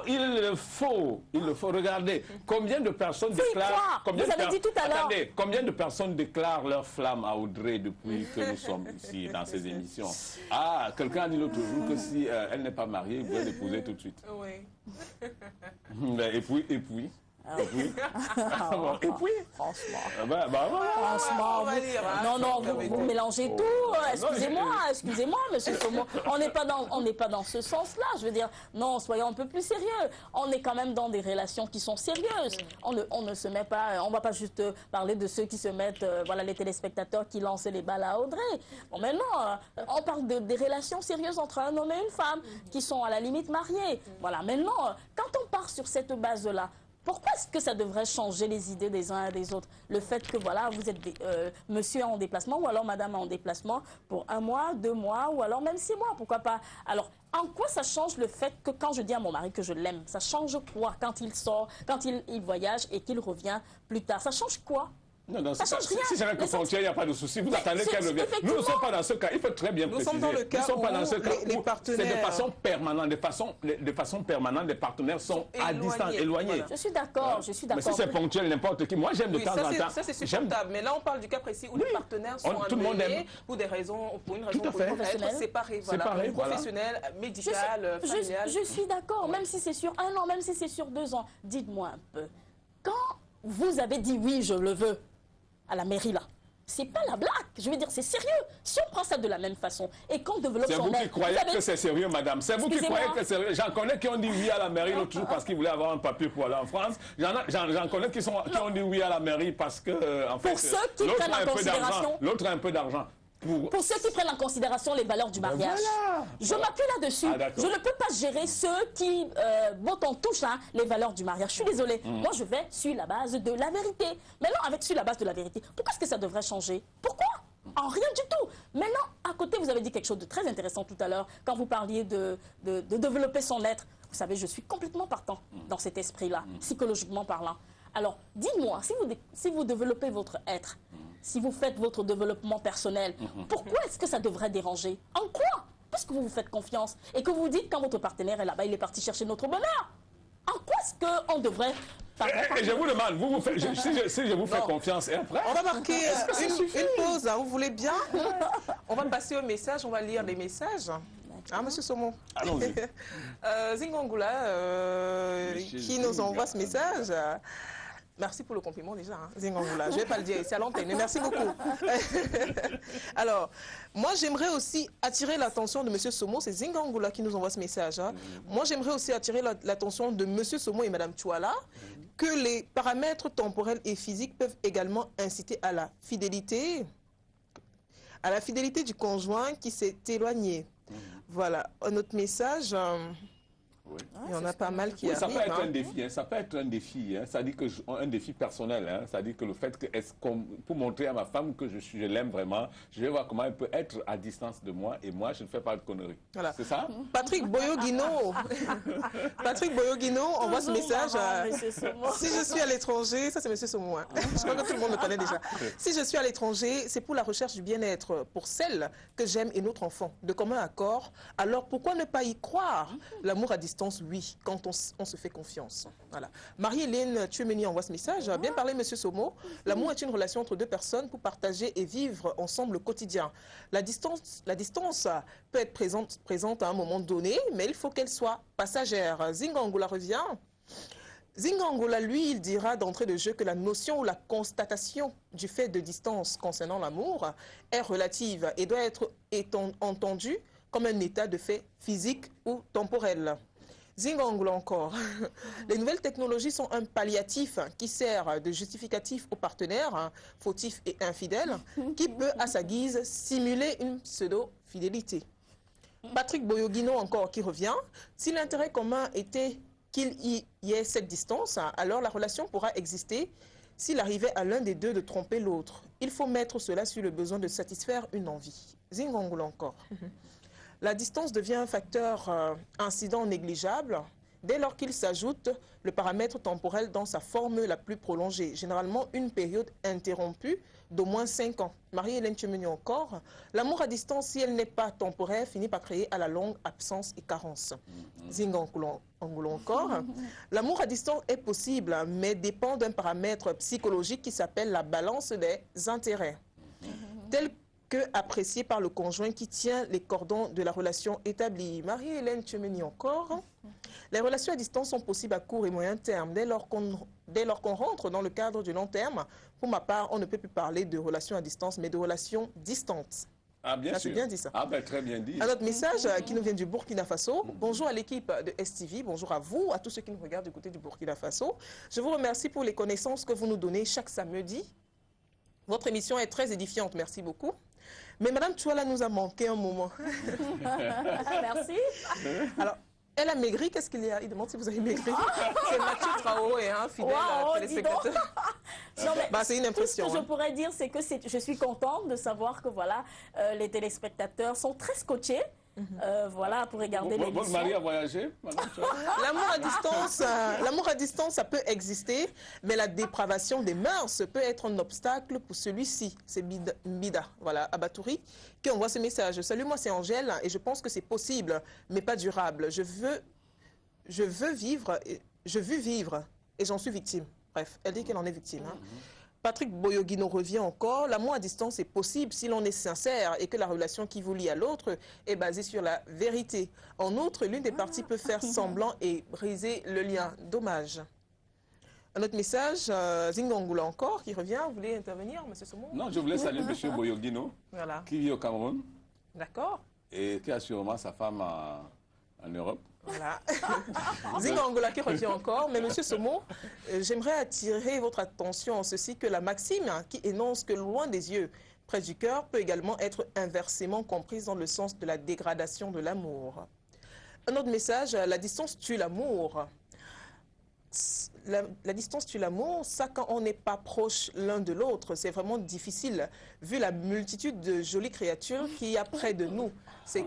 il faut regarder combien de personnes déclarent. Vous avez dit tout à l'heure. Attendez, combien de personnes déclarent leur flamme à Audrey depuis que nous sommes ici dans ces émissions? Ah, quelqu'un a dit l'autre jour que si elle n'est pas mariée, il doit l'épouser tout de suite. Oui. Et puis. Et puis, franchement, franchement, vous mélangez tout. Excusez-moi, monsieur Somo. On n'est pas dans ce sens-là. Je veux dire, non, soyons un peu plus sérieux. On est quand même dans des relations qui sont sérieuses. On ne se met pas, on va pas juste parler de ceux qui se mettent, voilà, les téléspectateurs qui lancent les balles à Audrey. Bon, maintenant, on parle des relations sérieuses entre un homme et une femme qui sont à la limite mariés. Voilà, maintenant, quand on part sur cette base-là, pourquoi est-ce que ça devrait changer les idées des uns et des autres? Le fait que, voilà, vous êtes monsieur en déplacement ou alors madame en déplacement pour 1 mois, 2 mois ou alors même 6 mois, pourquoi pas? Alors, en quoi ça change le fait que quand je dis à mon mari que je l'aime, ça change quoi quand il sort, quand il voyage et qu'il revient plus tard? Ça change quoi? Non, ça change rien. Si c'est avec le frontière, il n'y a pas de souci. Vous attendez qu'elle revienne. Nous ne sommes pas dans ce cas. Il faut très bien préciser. Nous sommes dans le cas où les partenaires... C'est de façon permanente. De façon permanente, les partenaires sont à distance, éloignés. Voilà. Je suis d'accord, Mais si c'est ponctuel, n'importe qui. Moi, j'aime de temps en temps. Ça, c'est supportable. Mais là, on parle du cas précis où les partenaires sont amenés pour une raison être séparés. Voilà. Professionnelle, médicale, familiale. Je suis d'accord, même si c'est sur 1 an, même si c'est sur 2 ans. Dites-moi un peu. Quand vous avez dit oui, je le veux, à la mairie là, c'est pas la blague, je veux dire, c'est sérieux. Si on prend ça de la même façon et qu'on développe son aide... C'est vous qui croyez que c'est sérieux, madame. C'est vous qui croyez que c'est sérieux. J'en connais qui ont dit oui à la mairie l'autre jour parce qu'ils voulaient avoir un papier pour aller en France. J'en connais qui ont dit oui à la mairie parce que, en fait, pour ceux qui prennent en considération... L'autre a un peu d'argent. Pour ceux qui prennent en considération les valeurs du mariage. Voilà. Je m'appuie là-dessus. Je ne peux pas gérer ceux qui bottent en touche les valeurs du mariage. Je suis désolée. Moi, je vais sur la base de la vérité. Maintenant, avec sur la base de la vérité, pourquoi est-ce que ça devrait changer? Pourquoi? En rien du tout. Maintenant, à côté, vous avez dit quelque chose de très intéressant tout à l'heure, quand vous parliez de développer son être. Vous savez, je suis complètement partant dans cet esprit-là, psychologiquement parlant. Alors, dites-moi, si vous développez votre être, si vous faites votre développement personnel, pourquoi est-ce que ça devrait déranger? En quoi? Puisque vous vous faites confiance et que vous dites quand votre partenaire est là-bas, il est parti chercher notre bonheur. En quoi est-ce qu'on devrait... Je vous demande, si je vous fais confiance, et après... On va marquer une pause, hein, vous voulez bien? On va passer au message, on va lire les messages. Ah, monsieur Somo. Allons-y. Zingangula, qui nous envoie ce message. Merci pour le compliment déjà, hein, Zingangula. Je ne vais pas le dire ici à l'antenne, mais merci beaucoup. Alors, moi j'aimerais aussi attirer l'attention de monsieur Somo, c'est Zingangula qui nous envoie ce message. Hein. Moi j'aimerais aussi attirer l'attention de monsieur Somo et madame Chouala, que les paramètres temporels et physiques peuvent également inciter à la fidélité du conjoint qui s'est éloigné. Voilà, notre message... Oui. Il y en a pas mal qui ça arrivent. Peut être un défi, hein, ça peut être un défi, hein, ça dit que un défi personnel, hein, ça dit que le fait que, pour montrer à ma femme que je l'aime vraiment, je vais voir comment elle peut être à distance de moi et moi je ne fais pas de conneries. Voilà. C'est ça? Patrick Boyoguino envoie ce message. Si je suis à l'étranger, ça c'est monsieur Somo, hein. Je crois que tout le monde le connaît déjà. Si je suis à l'étranger, c'est pour la recherche du bien-être pour celle que j'aime et notre enfant, de commun accord. Alors pourquoi ne pas y croire? L'amour à distance, oui, quand on se fait confiance. Voilà. Marie-Hélène Tuemeni envoie ce message. Bien parlé, monsieur Somo. L'amour est une relation entre deux personnes pour partager et vivre ensemble le quotidien. La distance peut être présente à un moment donné, mais il faut qu'elle soit passagère. Zingangula revient. Zingangula, lui, il dira d'entrée de jeu que la notion ou la constatation du fait de distance concernant l'amour est relative et doit être entendue comme un état de fait physique ou temporel. Zingangula encore. Les nouvelles technologies sont un palliatif qui sert de justificatif aux partenaires fautifs et infidèles, qui peut à sa guise simuler une pseudo-fidélité. Patrick Boyoguino encore qui revient. Si l'intérêt commun était qu'il y ait cette distance, alors la relation pourra exister s'il arrivait à l'un des deux de tromper l'autre. Il faut mettre cela sur le besoin de satisfaire une envie. Zingangula encore. La distance devient un facteur incident négligeable, dès lors qu'il s'ajoute le paramètre temporel dans sa forme la plus prolongée, généralement une période interrompue d'au moins 5 ans. Marie-Hélène Tchemeni encore, l'amour à distance, si elle n'est pas temporaire, finit par créer à la longue absence et carence. Zinga Angoulou encore, l'amour à distance est possible, mais dépend d'un paramètre psychologique qui s'appelle la balance des intérêts, tel que apprécié par le conjoint qui tient les cordons de la relation établie. Marie-Hélène Tchemeni encore, les relations à distance sont possibles à court et moyen terme. Dès lors qu'on rentre dans le cadre du long terme, pour ma part, on ne peut plus parler de relations à distance, mais de relations distantes. Ah, bien sûr. C'est bien dit ça. Ah, ben, très bien dit. Un autre message qui nous vient du Burkina Faso. Bonjour à l'équipe de STV, bonjour à vous, à tous ceux qui nous regardent du côté du Burkina Faso. Je vous remercie pour les connaissances que vous nous donnez chaque samedi. Votre émission est très édifiante, merci beaucoup. Mais Madame Chouala nous a manqué un moment. Merci. Alors, elle a maigri, qu'est-ce qu'il y a? Il demande si vous avez maigri. C'est Mathieu Traoré, hein, fidèle téléspectateur. C'est une impression. Tout ce que je pourrais dire, c'est que je suis contente de savoir que voilà, les téléspectateurs sont très scotchés. Voilà, pour regarder l'émission. Votre mari a voyagé, madame? L'amour à distance, ça peut exister, mais la dépravation des mœurs peut être un obstacle pour celui-ci. C'est Mbida, voilà, Abatouri, qui envoie ce message. Salut, moi c'est Angèle, et je pense que c'est possible, mais pas durable. Je veux vivre, et j'en suis victime. Bref, elle dit qu'elle en est victime. Hein. Patrick Boyogino revient encore. L'amour à distance est possible si l'on est sincère et que la relation qui vous lie à l'autre est basée sur la vérité. En outre, l'une des parties peut faire semblant et briser le lien. Dommage. Un autre message, Zingangoula encore, qui revient. Vous voulez intervenir, M. Somo? Non, je voulais saluer M. Boyogino, voilà, qui vit au Cameroun. D'accord. Et qui a sûrement sa femme en Europe. Voilà. Zingangola qui revient encore. Mais Monsieur Somo, j'aimerais attirer votre attention en ceci que la maxime qui énonce que loin des yeux, près du cœur, peut également être inversement comprise dans le sens de la dégradation de l'amour. Un autre message, la distance tue l'amour. La distance tue l'amour, ça quand on n'est pas proche l'un de l'autre, c'est vraiment difficile, vu la multitude de jolies créatures qu'il y a près de nous. C'est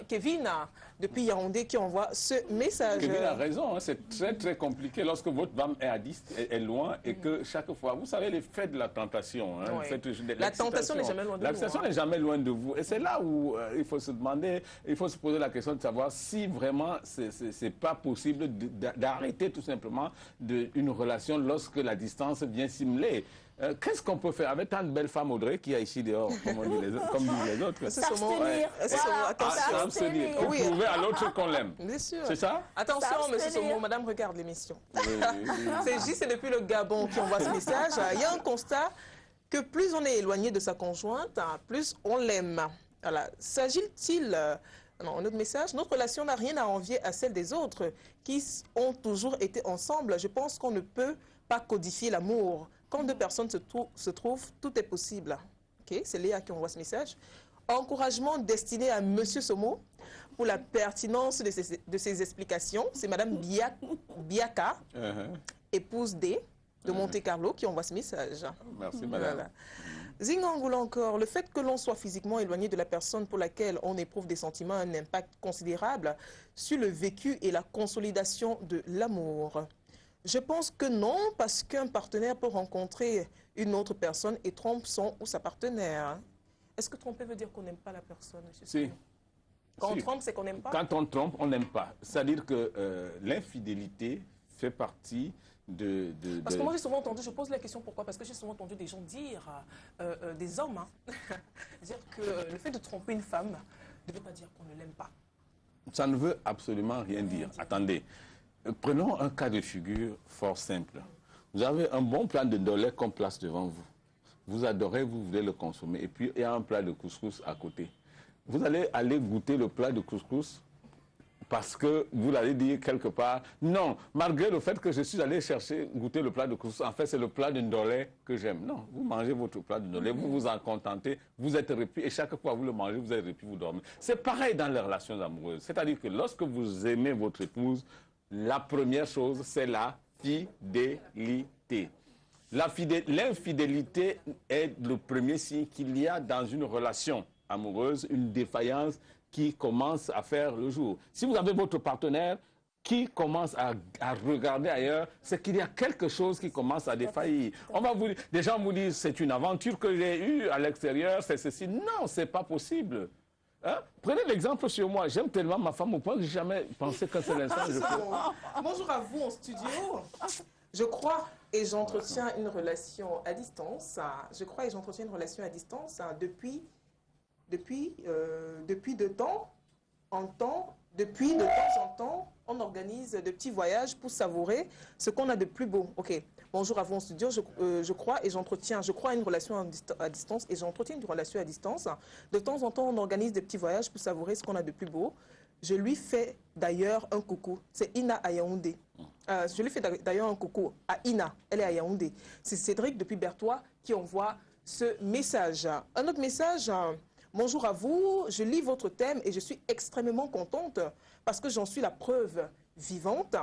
Kevin depuis Yaoundé qui envoie ce message. Kevin a raison, hein, c'est très très compliqué lorsque votre femme est loin et que chaque fois, vous savez l'effet de la tentation. Hein, la tentation n'est jamais loin de vous. La tentation n'est jamais loin de vous. Et c'est là où il faut se demander, il faut se poser la question de savoir si vraiment c'est pas possible d'arrêter tout simplement une relation lorsque la distance vient simuler. Qu'est-ce qu'on peut faire avec tant de belles femmes, Audrey, qui a ici dehors, comme disent les autres? S'abstenir. S'abstenir. Pour prouver à l'autre qu'on l'aime. Bien sûr. C'est ça? Attention, monsieur Somo, madame regarde l'émission. C'est depuis le Gabon qui envoie ce message. Il y a un constat que plus on est éloigné de sa conjointe, plus on l'aime. Voilà. S'agit-il... Non, un autre message. Notre relation n'a rien à envier à celle des autres qui ont toujours été ensemble. Je pense qu'on ne peut pas codifier l'amour. Quand deux personnes se trouvent, tout est possible. Okay, c'est Léa qui envoie ce message. Encouragement destiné à Monsieur Somo pour la pertinence de ses explications. C'est Madame Biaka, épouse D de Monte-Carlo, qui envoie ce message. Merci, Madame. Voilà. Zingangoula encore, le fait que l'on soit physiquement éloigné de la personne pour laquelle on éprouve des sentiments a un impact considérable sur le vécu et la consolidation de l'amour. Je pense que non, parce qu'un partenaire peut rencontrer une autre personne et trompe son ou sa partenaire. Est-ce que tromper veut dire qu'on n'aime pas la personne? Si. Quand on trompe, c'est qu'on n'aime pas? Quand on trompe, on n'aime pas. C'est-à-dire que l'infidélité fait partie Parce que moi, j'ai souvent entendu, je pose la question pourquoi? Parce que j'ai souvent entendu des gens dire, des hommes, dire que le fait de tromper une femme ne veut pas dire qu'on ne l'aime pas. Ça ne veut absolument rien dire. Attendez, prenons un cas de figure fort simple. Vous avez un bon plat de dollet qu'on place devant vous. Vous adorez, vous voulez le consommer. Et puis, il y a un plat de couscous à côté. Vous allez goûter le plat de couscous parce que vous l'allez dire quelque part, non, malgré le fait que je suis allé goûter le plat de couscous, en fait, c'est le plat de ndolé que j'aime. Non, vous mangez votre plat de ndolé, vous vous en contentez, vous êtes repu, et chaque fois que vous le mangez, vous êtes repu, vous dormez. C'est pareil dans les relations amoureuses. C'est-à-dire que lorsque vous aimez votre épouse, la première chose, c'est la fidélité. L'infidélité est le premier signe qu'il y a dans une relation amoureuse, une défaillance qui commence à faire le jour. Si vous avez votre partenaire, qui commence à regarder ailleurs, c'est qu'il y a quelque chose qui commence à défaillir. Des gens vous disent, c'est une aventure que j'ai eue à l'extérieur, c'est ceci. Non, c'est pas possible. Hein? Prenez l'exemple sur moi. J'aime tellement ma femme au point que j'ai jamais pensé qu'un seul instant je peux. Bonjour à vous en studio. Je crois et j'entretiens une relation à distance. Je crois et j'entretiens une relation à distance depuis de temps en temps. Depuis de temps en temps, on organise de petits voyages pour savourer ce qu'on a de plus beau. Ok. Bonjour à vous en studio. Je crois et j'entretiens. Je crois à une relation à distance et j'entretiens une relation à distance. De temps en temps, on organise des petits voyages pour savourer ce qu'on a de plus beau. Je lui fais d'ailleurs un coucou. C'est Ina à Yaoundé. Je lui fais d'ailleurs un coucou à Ina. Elle est à Yaoundé. C'est Cédric depuis Berthois qui envoie ce message. Un autre message. Bonjour à vous, je lis votre thème et je suis extrêmement contente parce que j'en suis la preuve vivante.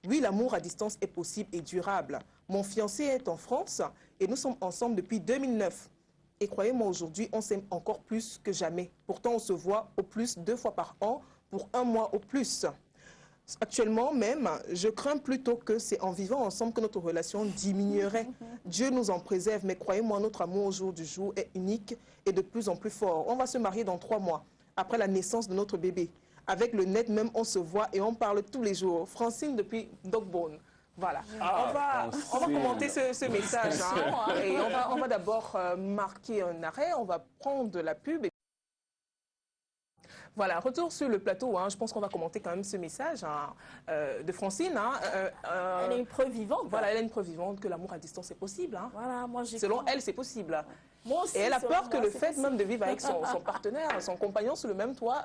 Oui, l'amour à distance est possible et durable. Mon fiancé est en France et nous sommes ensemble depuis 2009. Et croyez-moi, aujourd'hui, on s'aime encore plus que jamais. Pourtant, on se voit au plus 2 fois par an pour 1 mois au plus. Actuellement même, je crains plutôt que c'est en vivant ensemble que notre relation diminuerait. Dieu nous en préserve, mais croyez-moi, notre amour au jour du jour est unique et de plus en plus fort. On va se marier dans 3 mois, après la naissance de notre bébé. Avec le net même, on se voit et on parle tous les jours. Francine depuis Dogbone. Voilà. On va commenter ce message. Hein, et on va d'abord marquer un arrêt, on va prendre la pub. Voilà, retour sur le plateau. Hein, je pense qu'on va commenter quand même ce message de Francine. Elle est une preuve vivante. Voilà, elle est une preuve vivante que l'amour à distance est possible. Hein. Voilà, moi selon elle, c'est possible. Moi aussi, et elle a peur que le fait même de vivre avec son partenaire, son compagnon sous le même toit,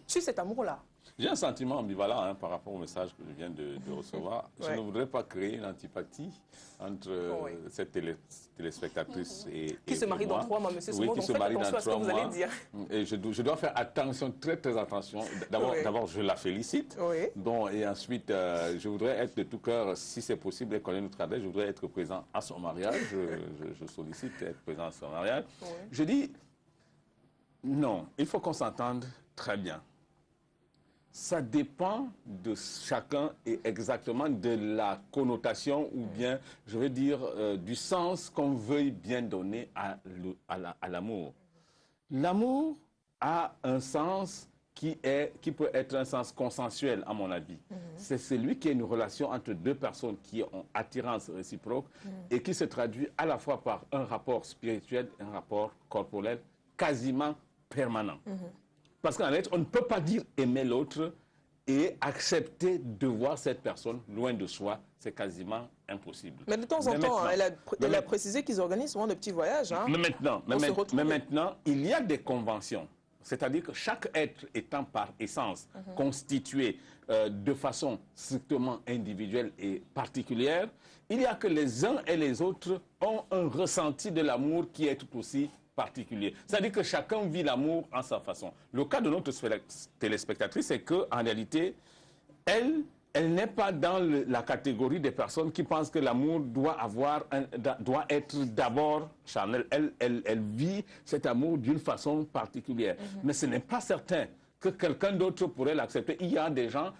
tue cet amour-là. J'ai un sentiment ambivalent par rapport au message que je viens de recevoir. Je ne voudrais pas créer une antipathie entre cette téléspectatrice et qui se marie dans 3 mois, monsieur Soumou, qui se marie dans 3 mois. Et je dois faire attention, très attention. D'abord, je la félicite. Et ensuite, je voudrais être de tout cœur, si c'est possible, et connaître notre adresse, je voudrais être présent à son mariage. Je sollicite être présent à son mariage. Je dis, non, il faut qu'on s'entende très bien. Ça dépend de chacun et exactement de la connotation ou bien, je veux dire, du sens qu'on veuille bien donner à l'amour. L'amour a un sens qui peut être un sens consensuel, à mon avis. C'est celui qui est une relation entre 2 personnes qui ont attirance réciproque et qui se traduit à la fois par un rapport spirituel et un rapport corporel quasiment permanent. Parce qu'en fait, on ne peut pas dire aimer l'autre et accepter de voir cette personne loin de soi. C'est quasiment impossible. Mais de temps en temps, elle a précisé qu'ils organisent souvent de petits voyages. Hein, mais maintenant, il y a des conventions. C'est-à-dire que chaque être étant par essence constitué de façon strictement individuelle et particulière, il y a que les uns et les autres ont un ressenti de l'amour qui est tout aussi particulier. C'est-à-dire que chacun vit l'amour en sa façon. Le cas de notre téléspectatrice, c'est qu'en réalité, elle n'est pas dans la catégorie des personnes qui pensent que l'amour doit être d'abord charnel. Elle vit cet amour d'une façon particulière. Mais ce n'est pas certain que quelqu'un d'autre pourrait l'accepter. Il y a des gens,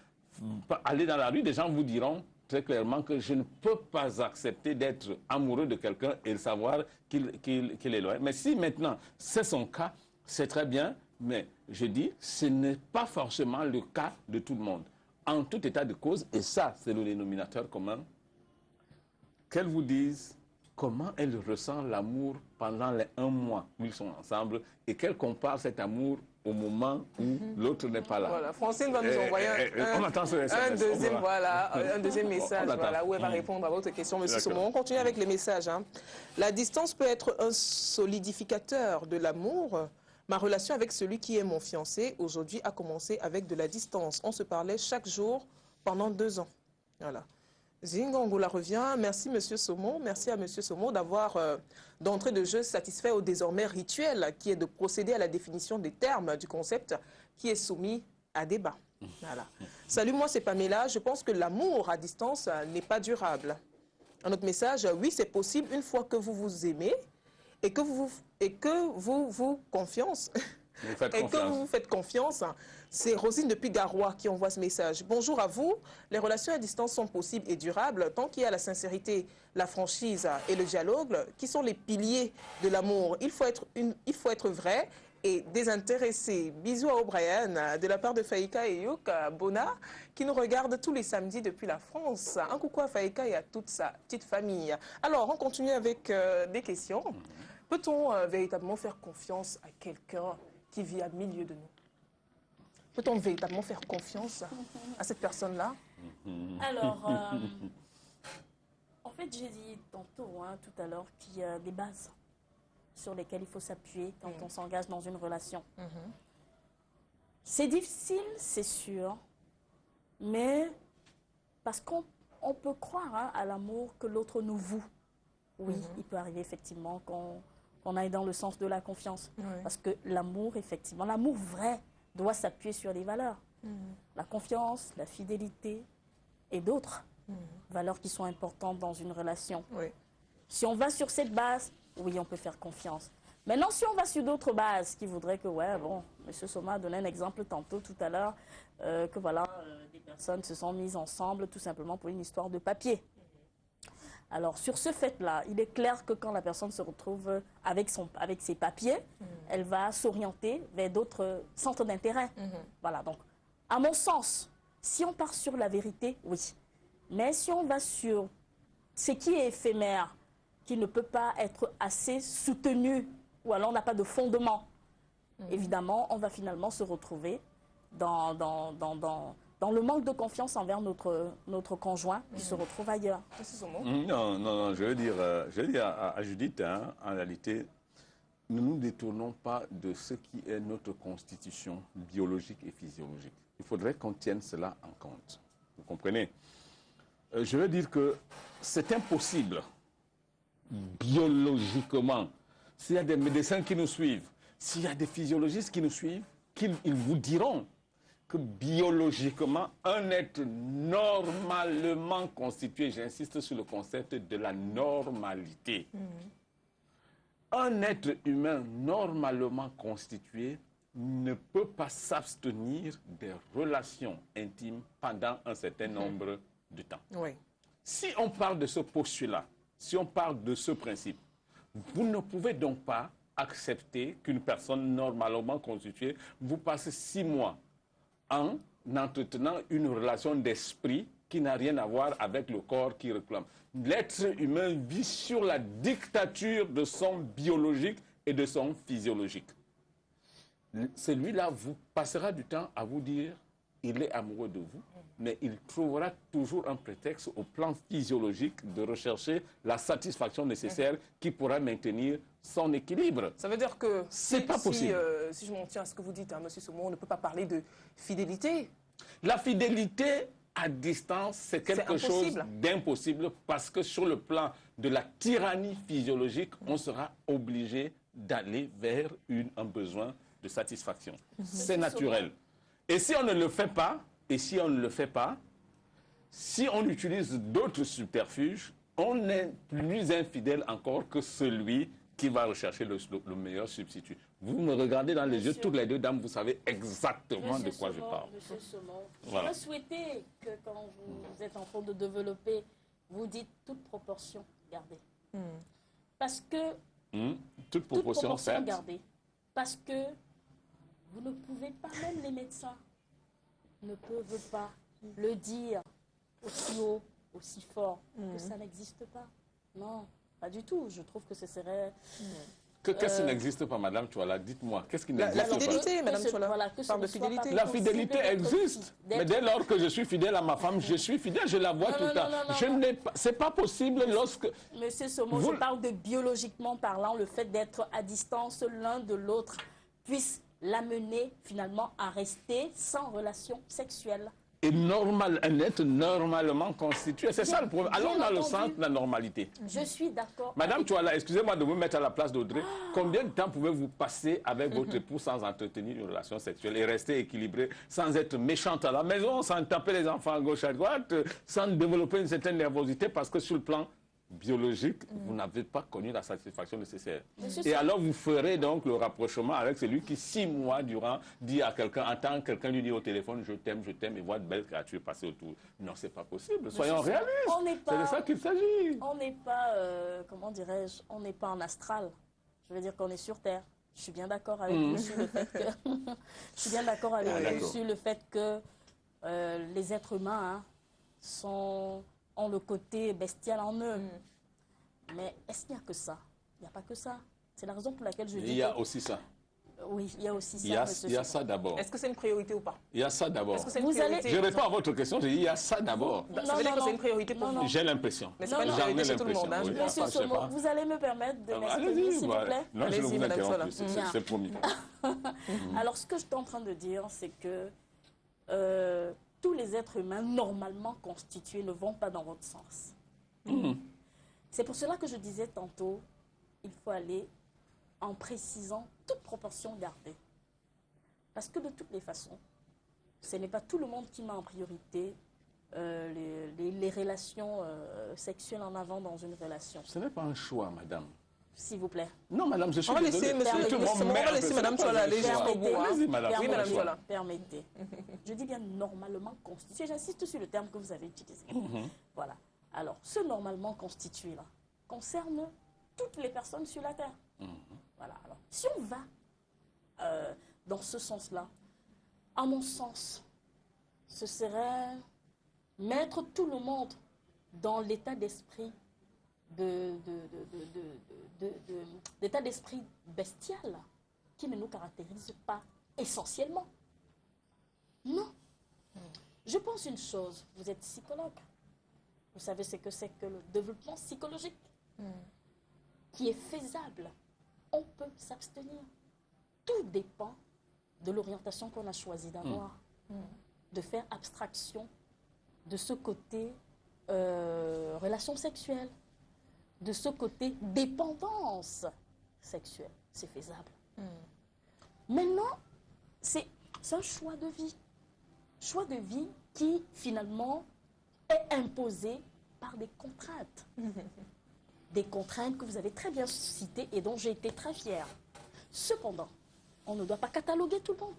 aller dans la rue, des gens vous diront très clairement que je ne peux pas accepter d'être amoureux de quelqu'un et de savoir qu'il est loin. Mais si maintenant c'est son cas, c'est très bien, mais je dis, ce n'est pas forcément le cas de tout le monde. En tout état de cause, et ça c'est le dénominateur commun, qu'elle vous dise comment elle ressent l'amour pendant les 1 mois où ils sont ensemble et qu'elle compare cet amour au moment où l'autre n'est pas là. Voilà, Francine va nous envoyer un deuxième message où elle va répondre à votre question, monsieur Soumou. On continue avec les messages. Hein. La distance peut être un solidificateur de l'amour. Ma relation avec celui qui est mon fiancé aujourd'hui a commencé avec de la distance. On se parlait chaque jour pendant 2 ans. Voilà. Zingongola revient. Merci, monsieur Soumou. Merci à monsieur Soumou d'avoir, d'entrée de jeu, satisfait au désormais rituel qui est de procéder à la définition des termes du concept qui est soumis à débat. Voilà. Salut, moi c'est Pamela. Je pense que l'amour à distance n'est pas durable. Un autre message, oui, c'est possible une fois que vous vous aimez et que vous vous confiance. Vous faites et confiance. que vous faites confiance. C'est Rosine depuis Garoua qui envoie ce message. Bonjour à vous. Les relations à distance sont possibles et durables tant qu'il y a la sincérité, la franchise et le dialogue qui sont les piliers de l'amour. Il faut être vrai et désintéressé. Bisous à O'Brien de la part de Faïka et Youk Bona qui nous regardent tous les samedis depuis la France. Un coucou à Faïka et à toute sa petite famille. Alors, on continue avec des questions. Peut-on véritablement faire confiance à quelqu'un qui vit à milieu de nous? Peut-on véritablement faire confiance à cette personne-là? Alors, en fait, j'ai dit tantôt, tout à l'heure, qu'il y a des bases sur lesquelles il faut s'appuyer quand on s'engage dans une relation. C'est difficile, c'est sûr, mais parce qu'on peut croire à l'amour que l'autre nous voue. Oui, il peut arriver effectivement qu'on aille dans le sens de la confiance. Parce que l'amour, effectivement, l'amour vrai doit s'appuyer sur des valeurs. La confiance, la fidélité et d'autres valeurs qui sont importantes dans une relation. Si on va sur cette base, oui, on peut faire confiance. Maintenant, si on va sur d'autres bases qui voudraient que, ouais, bon, M. Soma a donné un exemple tantôt, tout à l'heure, que voilà, des personnes se sont mises ensemble tout simplement pour une histoire de papier. Alors, sur ce fait-là, il est clair que quand la personne se retrouve avec ses papiers, elle va s'orienter vers d'autres centres d'intérêt. Voilà, donc, à mon sens, si on part sur la vérité, oui. Mais si on va sur ce qui est éphémère, qui ne peut pas être assez soutenu, ou alors on n'a pas de fondement, évidemment, on va finalement se retrouver dans le manque de confiance envers notre conjoint qui se retrouve ailleurs. Non, je veux dire à Judith, en réalité, ne nous détournons pas de ce qui est notre constitution biologique et physiologique. Il faudrait qu'on tienne cela en compte. Vous comprenez? Je veux dire que c'est impossible, biologiquement, s'il y a des médecins qui nous suivent, s'il y a des physiologistes qui nous suivent, ils vous diront que biologiquement, un être normalement constitué, j'insiste sur le concept de la normalité, un être humain normalement constitué ne peut pas s'abstenir des relations intimes pendant un certain nombre de temps. Si on parle de ce postulat, si on parle de ce principe, vous ne pouvez donc pas accepter qu'une personne normalement constituée vous passe 6 mois en entretenant une relation d'esprit qui n'a rien à voir avec le corps qui réclame. L'être humain vit sur la dictature de son biologique et de son physiologique. Celui-là vous passera du temps à vous dire il est amoureux de vous, mais il trouvera toujours un prétexte au plan physiologique de rechercher la satisfaction nécessaire qui pourra maintenir son équilibre. Ça veut dire que c'est pas possible. Si je m'en tiens à ce que vous dites, Monsieur Somo, on ne peut pas parler de fidélité. La fidélité à distance, c'est quelque chose d'impossible parce que sur le plan de la tyrannie physiologique, on sera obligé d'aller vers un besoin de satisfaction. C'est naturel. Et si on ne le fait pas, si on utilise d'autres subterfuges, on est plus infidèle encore que celui qui va rechercher le meilleur substitut. Vous me regardez dans les yeux, toutes les deux dames, vous savez exactement de quoi je parle. Monsieur Somon, voilà. Je souhaitais que quand vous êtes en train de développer, vous dites toute proportion gardée. Parce que... toute proportion gardée. Parce que vous ne pouvez pas, même les médecins ne peuvent pas le dire aussi haut, aussi fort, que ça n'existe pas. Non, pas du tout. Je trouve que ce serait... Qu'est-ce qui n'existe pas, Madame Chouala? Dites-moi, qu'est-ce qui n'existe pas? La fidélité, Madame Chouala. Parle de fidélité. La fidélité existe. Mais dès lors que je suis fidèle à ma femme, je suis fidèle, je la vois tout le temps. C'est pas possible lorsque... Monsieur Somo, je parle de biologiquement parlant, le fait d'être à distance l'un de l'autre puisse l'amener finalement à rester sans relation sexuelle. Et un être normalement constitué. C'est ça le problème. Allons dans le sens de la normalité. Je suis d'accord. Madame Chouala, excusez-moi de vous mettre à la place d'Audrey. Combien de temps pouvez-vous passer avec votre époux sans entretenir une relation sexuelle et rester équilibré, sans être méchante à la maison, sans taper les enfants à gauche à droite, sans développer une certaine nervosité parce que sur le plan biologique, vous n'avez pas connu la satisfaction nécessaire. Monsieur Et alors, vous ferez donc le rapprochement avec celui qui, 6 mois durant, dit à quelqu'un, entend quelqu'un lui dire au téléphone, je t'aime, et voit de belles créatures passer autour. Non, c'est pas possible. Soyons réalistes. C'est de ça qu'il s'agit. On n'est pas, comment dirais-je, on n'est pas en astral. Je veux dire qu'on est sur Terre. Je suis bien d'accord avec vous sur le fait que... je suis bien d'accord avec vous sur le fait que les êtres humains ont le côté bestial en eux. Mais est-ce qu'il n'y a que ça? Il n'y a pas que ça. C'est la raison pour laquelle je dis... Il y a aussi ça. Oui, il y a aussi ça. Il y a ça d'abord. Est-ce que c'est une priorité ou pas? Il y a ça d'abord. Est-ce que c'est une priorité? Je réponds à votre question, je dis il y a ça d'abord. Ça veut dire que c'est une priorité pour vous? J'ai l'impression. Mais c'est pas une priorité chez tout le monde. Oui. Monsieur Somo, vous allez me permettre de m'exprimer, s'il vous plaît? Non, je ne vous interromps plus, c'est promis. Alors, ce que je suis en train de dire, c'est que tous les êtres humains normalement constitués ne vont pas dans votre sens. C'est pour cela que je disais tantôt, il faut aller en précisant toute proportion gardée. Parce que de toutes les façons, ce n'est pas tout le monde qui met en priorité les relations sexuelles en avant dans une relation. Ce n'est pas un choix, madame. S'il vous plaît. Non, madame, je suis désolé. On va laisser madame Chola aller jusqu'au bout. Allez-y, madame. Oui, madame Chola. Permettez. Je dis bien normalement constitué. J'insiste sur le terme que vous avez utilisé. Voilà. Alors, ce normalement constitué-là concerne toutes les personnes sur la Terre. Voilà. Alors, si on va dans ce sens-là, à mon sens, ce serait mettre tout le monde dans l'état d'esprit d'état d'esprit bestial qui ne nous caractérise pas essentiellement. Non. Je pense une chose, vous êtes psychologue. Vous savez ce que c'est que le développement psychologique qui est faisable. On peut s'abstenir. Tout dépend de l'orientation qu'on a choisi d'avoir. De faire abstraction de ce côté relation sexuelle, de ce côté dépendance sexuelle. C'est faisable. Maintenant, c'est un choix de vie. Choix de vie qui, finalement, est imposé par des contraintes. Des contraintes que vous avez très bien citées et dont j'ai été très fière. Cependant, on ne doit pas cataloguer tout le monde.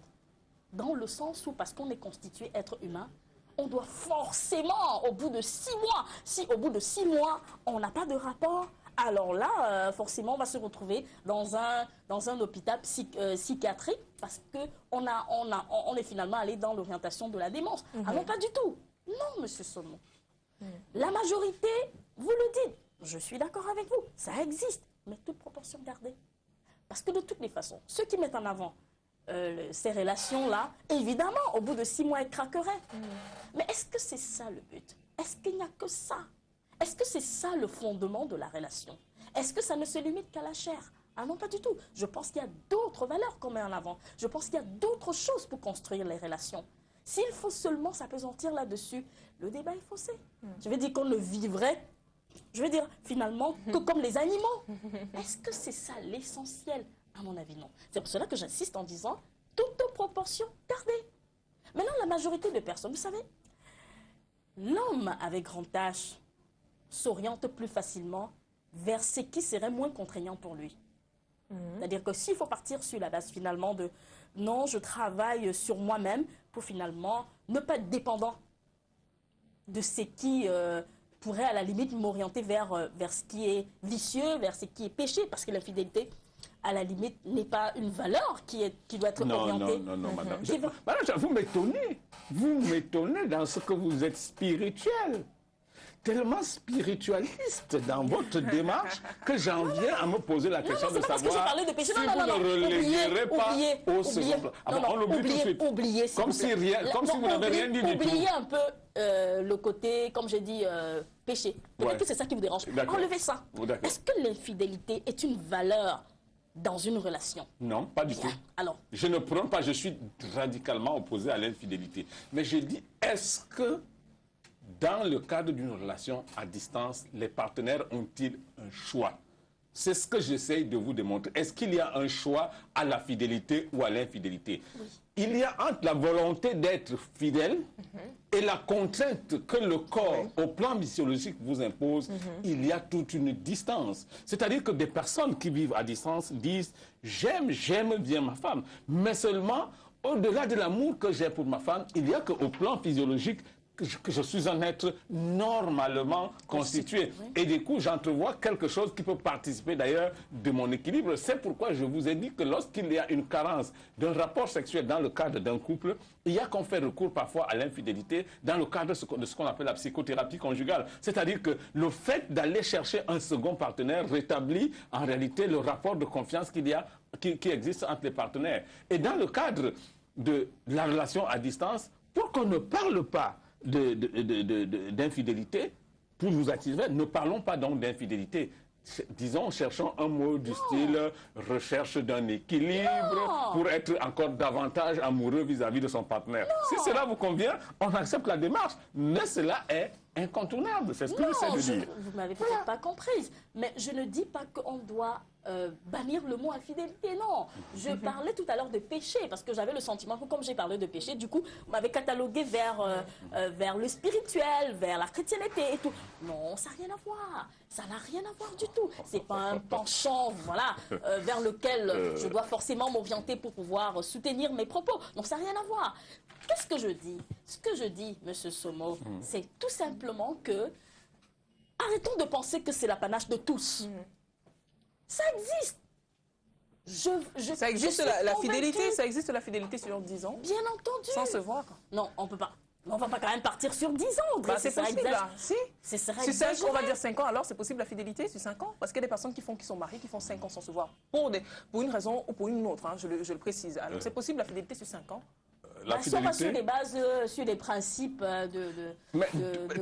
Dans le sens où, parce qu'on est constitué être humain, on doit forcément, au bout de 6 mois, si au bout de 6 mois, on n'a pas de rapport, alors là, forcément, on va se retrouver dans un hôpital psychiatrique parce qu'on est finalement allé dans l'orientation de la démence. Ah non, pas du tout. Non, monsieur Somo. La majorité, vous le dites, je suis d'accord avec vous, ça existe, mais toute proportion gardée. Parce que de toutes les façons, ceux qui mettent en avant ces relations-là, évidemment, au bout de 6 mois, ils craqueraient. Mais est-ce que c'est ça le but? Est-ce qu'il n'y a que ça? Est-ce que c'est ça le fondement de la relation? Est-ce que ça ne se limite qu'à la chair? Ah non, pas du tout. Je pense qu'il y a d'autres valeurs qu'on met en avant. Je pense qu'il y a d'autres choses pour construire les relations. S'il faut seulement s'appesantir là-dessus, le débat est faussé. Je veux dire qu'on ne vivrait, je veux dire finalement, que comme les animaux. Est-ce que c'est ça l'essentiel? À mon avis, non. C'est pour cela que j'insiste en disant toute proportion gardée. Maintenant, la majorité de personnes, vous savez, l'homme avec grand H s'oriente plus facilement vers ce qui serait moins contraignant pour lui. C'est-à-dire que s'il faut partir sur la base finalement de non, je travaille sur moi-même pour finalement ne pas être dépendant de ce qui pourrait à la limite m'orienter vers ce qui est vicieux, vers ce qui est péché, parce que l'infidélité, à la limite, n'est pas une valeur qui doit être orientée. Non, madame. Madame, vous m'étonnez. Vous m'étonnez dans ce que vous êtes spirituel. Tellement spiritualiste dans votre démarche que j'en viens à me poser la question de savoir si vous ne reléguerez pas au second plan. On l'oublie tout de suite. Oubliez, comme si vous n'avez rien dit du tout. Oubliez un peu le côté, comme j'ai dit, péché. Peut-être que c'est ça qui vous dérange. Enlevez ça. Est-ce que l'infidélité est une valeur dans une relation? Non, pas du tout. Alors, je ne prends pas, je suis radicalement opposé à l'infidélité. Mais je dis, est-ce que dans le cadre d'une relation à distance, les partenaires ont-ils un choix? C'est ce que j'essaye de vous démontrer. Est-ce qu'il y a un choix à la fidélité ou à l'infidélité? Il y a entre la volonté d'être fidèle et la contrainte que le corps, au plan physiologique, vous impose. Il y a toute une distance. C'est-à-dire que des personnes qui vivent à distance disent « j'aime bien ma femme ». Mais seulement, au-delà de l'amour que j'ai pour ma femme, il y a qu'au plan physiologique, que je suis un être normalement constitué. Et du coup, j'entrevois quelque chose qui peut participer d'ailleurs de mon équilibre. C'est pourquoi je vous ai dit que lorsqu'il y a une carence d'un rapport sexuel dans le cadre d'un couple, il y a qu'on fait recours parfois à l'infidélité dans le cadre de ce qu'on appelle la psychothérapie conjugale. C'est-à-dire que le fait d'aller chercher un second partenaire rétablit en réalité le rapport de confiance qui existe entre les partenaires. Et dans le cadre de la relation à distance, pour qu'on ne parle pas d'infidélité, pour nous attirer, ne parlons pas donc d'infidélité. Disons, cherchons un mot du style recherche d'un équilibre pour être encore davantage amoureux vis-à-vis de son partenaire. Si cela vous convient, on accepte la démarche, mais cela est incontournable. C'est ce que j'essaie de dire. Vous ne m'avez peut-être pas comprise, mais je ne dis pas qu'on doit bannir le mot infidélité, non. Je parlais tout à l'heure de péché, parce que j'avais le sentiment que comme j'ai parlé de péché, du coup, vous m'avez catalogué vers le spirituel, vers la chrétienté et tout. Non, ça n'a rien à voir. Ça n'a rien à voir du tout. C'est pas un penchant, voilà, vers lequel je dois forcément m'orienter pour pouvoir soutenir mes propos. Donc ça n'a rien à voir. Qu'est-ce que je dis? Ce que je dis, Monsieur Somo, c'est tout simplement que arrêtons de penser que c'est l'apanage de tous. Ça existe. Ça existe la fidélité, ça existe la fidélité sur 10 ans? Bien entendu. Sans se voir? Non, on peut pas. On va pas quand même partir sur 10 ans. Bah, c'est possible, là. Si. C'est ça. Sur 5, on va dire 5 ans, alors c'est possible la fidélité sur 5 ans? Parce qu'il y a des personnes qui sont mariées, qui font 5 ans sans se voir. Pour une raison ou pour une autre, hein, je le précise. Alors c'est possible la fidélité sur 5 ans? La fidélité... sur des bases, sur des principes de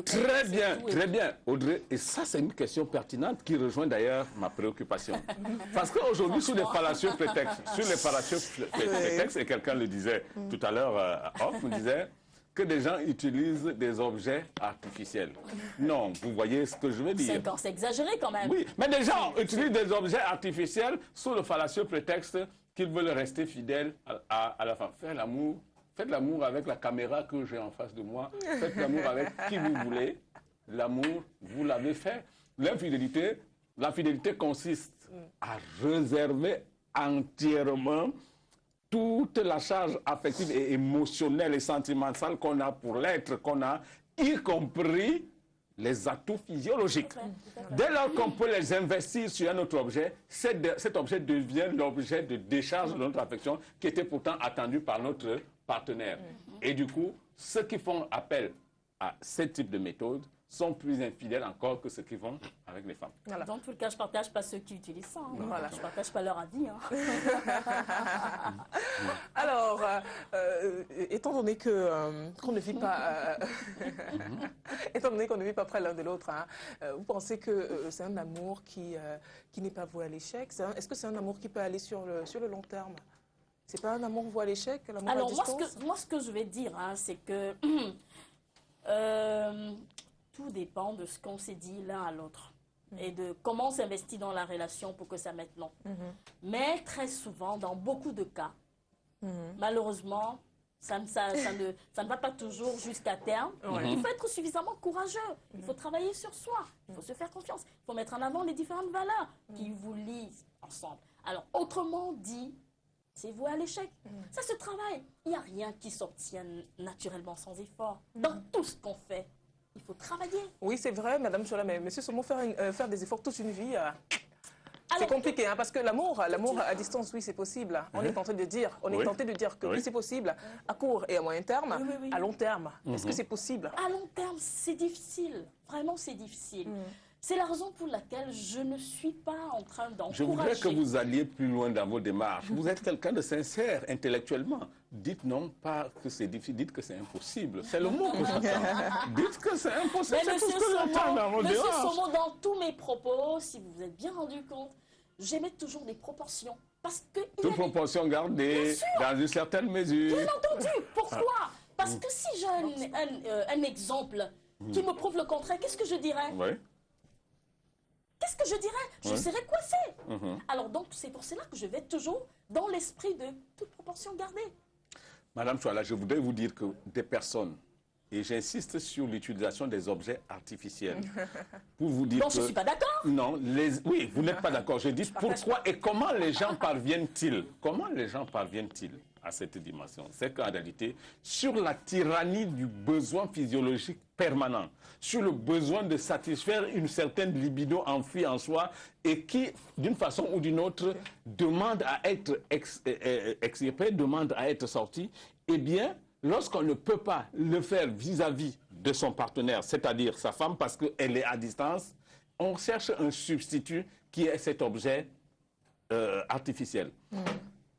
très bien, très bien, Audrey. Et ça, c'est une question pertinente qui rejoint d'ailleurs ma préoccupation. Parce qu'aujourd'hui, sur les fallacieux prétextes, et quelqu'un le disait tout à l'heure, Off me disait que des gens utilisent des objets artificiels. Non, vous voyez ce que je veux dire. C'est exagéré quand même. Oui, mais des gens utilisent des objets artificiels sous le fallacieux prétexte qu'ils veulent rester fidèles à la femme. Faire l'amour. Faites l'amour avec la caméra que j'ai en face de moi. Faites l'amour avec qui vous voulez. L'amour, vous l'avez fait. L'infidélité, la fidélité consiste à réserver entièrement toute la charge affective et émotionnelle et sentimentale qu'on a pour l'être qu'on a, y compris les atouts physiologiques. Dès lors qu'on peut les investir sur un autre objet, cet objet devient l'objet de décharge de notre affection qui était pourtant attendu par notre partenaire. Et du coup, ceux qui font appel à ce type de méthode sont plus infidèles encore que ceux qui vont avec les femmes. Voilà. Dans tout le cas, je ne partage pas ceux qui utilisent ça. Hein. Voilà. Je ne partage pas leur avis. Hein. Alors, étant donné qu'on ne vit pas, étant donné qu'on ne vit pas près l'un de l'autre, hein, vous pensez que c'est un amour qui n'est pas voué à l'échec? Est-ce que c'est un amour qui peut aller sur le long terme? C'est pas un amour voué à l'échec, l'amour à distance? moi, ce que je vais dire, hein, c'est que tout dépend de ce qu'on s'est dit l'un à l'autre et de comment on s'investit dans la relation pour que ça mette long. Mais très souvent, dans beaucoup de cas, malheureusement, ça ne va pas toujours jusqu'à terme. Il faut être suffisamment courageux. Il faut travailler sur soi. Il faut se faire confiance. Il faut mettre en avant les différentes valeurs qui vous lient ensemble. Alors, autrement dit, c'est voué à l'échec. Ça se travaille. Il n'y a rien qui s'obtient naturellement sans effort. Dans tout ce qu'on fait, il faut travailler. Oui, c'est vrai, Madame Chola, mais Monsieur Somo, faire des efforts toute une vie, c'est compliqué, hein, parce que l'amour à distance, oui, c'est possible. On est tenté de dire, que oui, c'est possible, à court et à moyen terme. À long terme, est-ce que c'est possible? À long terme, c'est difficile. Vraiment, c'est difficile. C'est la raison pour laquelle je ne suis pas en train d'encourager. Je voudrais que vous alliez plus loin dans vos démarches. Vous êtes quelqu'un de sincère intellectuellement. Dites non pas que c'est difficile, dites que c'est impossible. C'est le mot que j'entends. Dites que c'est impossible, c'est tout ce que j'entends dans vos démarches. Monsieur Somo, dans tous mes propos, si vous vous êtes bien rendu compte, j'aimais toujours des proportions. Parce que toute proportion gardée dans une certaine mesure. Bien entendu. Pourquoi? Parce que si j'ai un exemple qui me prouve le contraire, qu'est-ce que je dirais? Oui. qu'est-ce que je dirais? Je serais coincée. Alors donc, c'est pour cela que je vais toujours dans l'esprit de toute proportion gardée. Madame Chouala, je voudrais vous dire que des personnes, et j'insiste sur l'utilisation des objets artificiels, pour vous dire je ne suis pas d'accord. Non, oui, vous n'êtes pas d'accord. Je dis pourquoi et comment les gens parviennent-ils à cette dimension? C'est qu'en réalité, sur la tyrannie du besoin physiologique permanent, sur le besoin de satisfaire une certaine libido enfuie en soi et qui, d'une façon ou d'une autre, demande à être extirpée, demande à être sortie, eh bien, lorsqu'on ne peut pas le faire vis-à-vis de son partenaire, c'est-à-dire sa femme, parce qu'elle est à distance, on cherche un substitut qui est cet objet artificiel.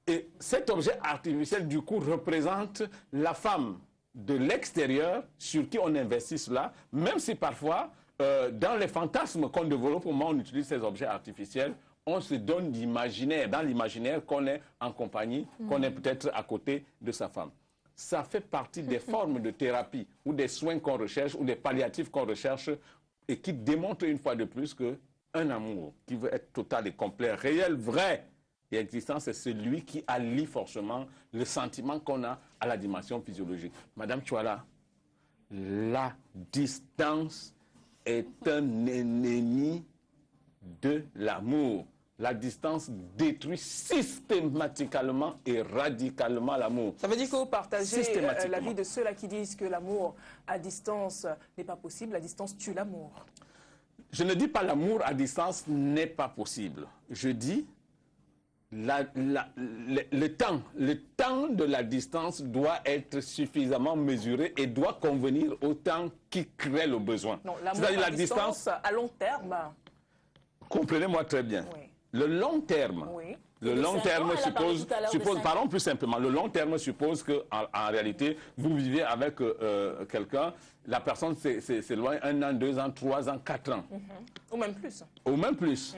Et cet objet artificiel, du coup, représente la femme de l'extérieur sur qui on investit cela, même si parfois, dans les fantasmes qu'on développe au moment où on utilise ces objets artificiels, on se donne l'imaginaire, dans l'imaginaire qu'on est en compagnie, qu'on est peut-être à côté de sa femme. Ça fait partie des formes de thérapie ou des soins qu'on recherche ou des palliatifs qu'on recherche et qui démontrent une fois de plus qu'un amour qui veut être total et complet, réel, vrai et existant, c'est celui qui allie forcément le sentiment qu'on a à la dimension physiologique. Madame Chouala, la distance est un ennemi de l'amour. La distance détruit systématiquement et radicalement l'amour. Ça veut dire que vous partagez l'avis de ceux-là qui disent que l'amour à distance n'est pas possible, la distance tue l'amour. Je ne dis pas l'amour à distance n'est pas possible. Je dis le temps de la distance doit être suffisamment mesuré et doit convenir au temps qui crée le besoin. Non, l'amour à distance à long terme. Comprenez-moi très bien. Oui. Le long terme, le long terme suppose parlons plus simplement, le long terme suppose qu'en réalité, vous vivez avec quelqu'un, la personne s'éloigne 1 an, 2 ans, 3 ans, 4 ans. Ou même plus. Ou même plus.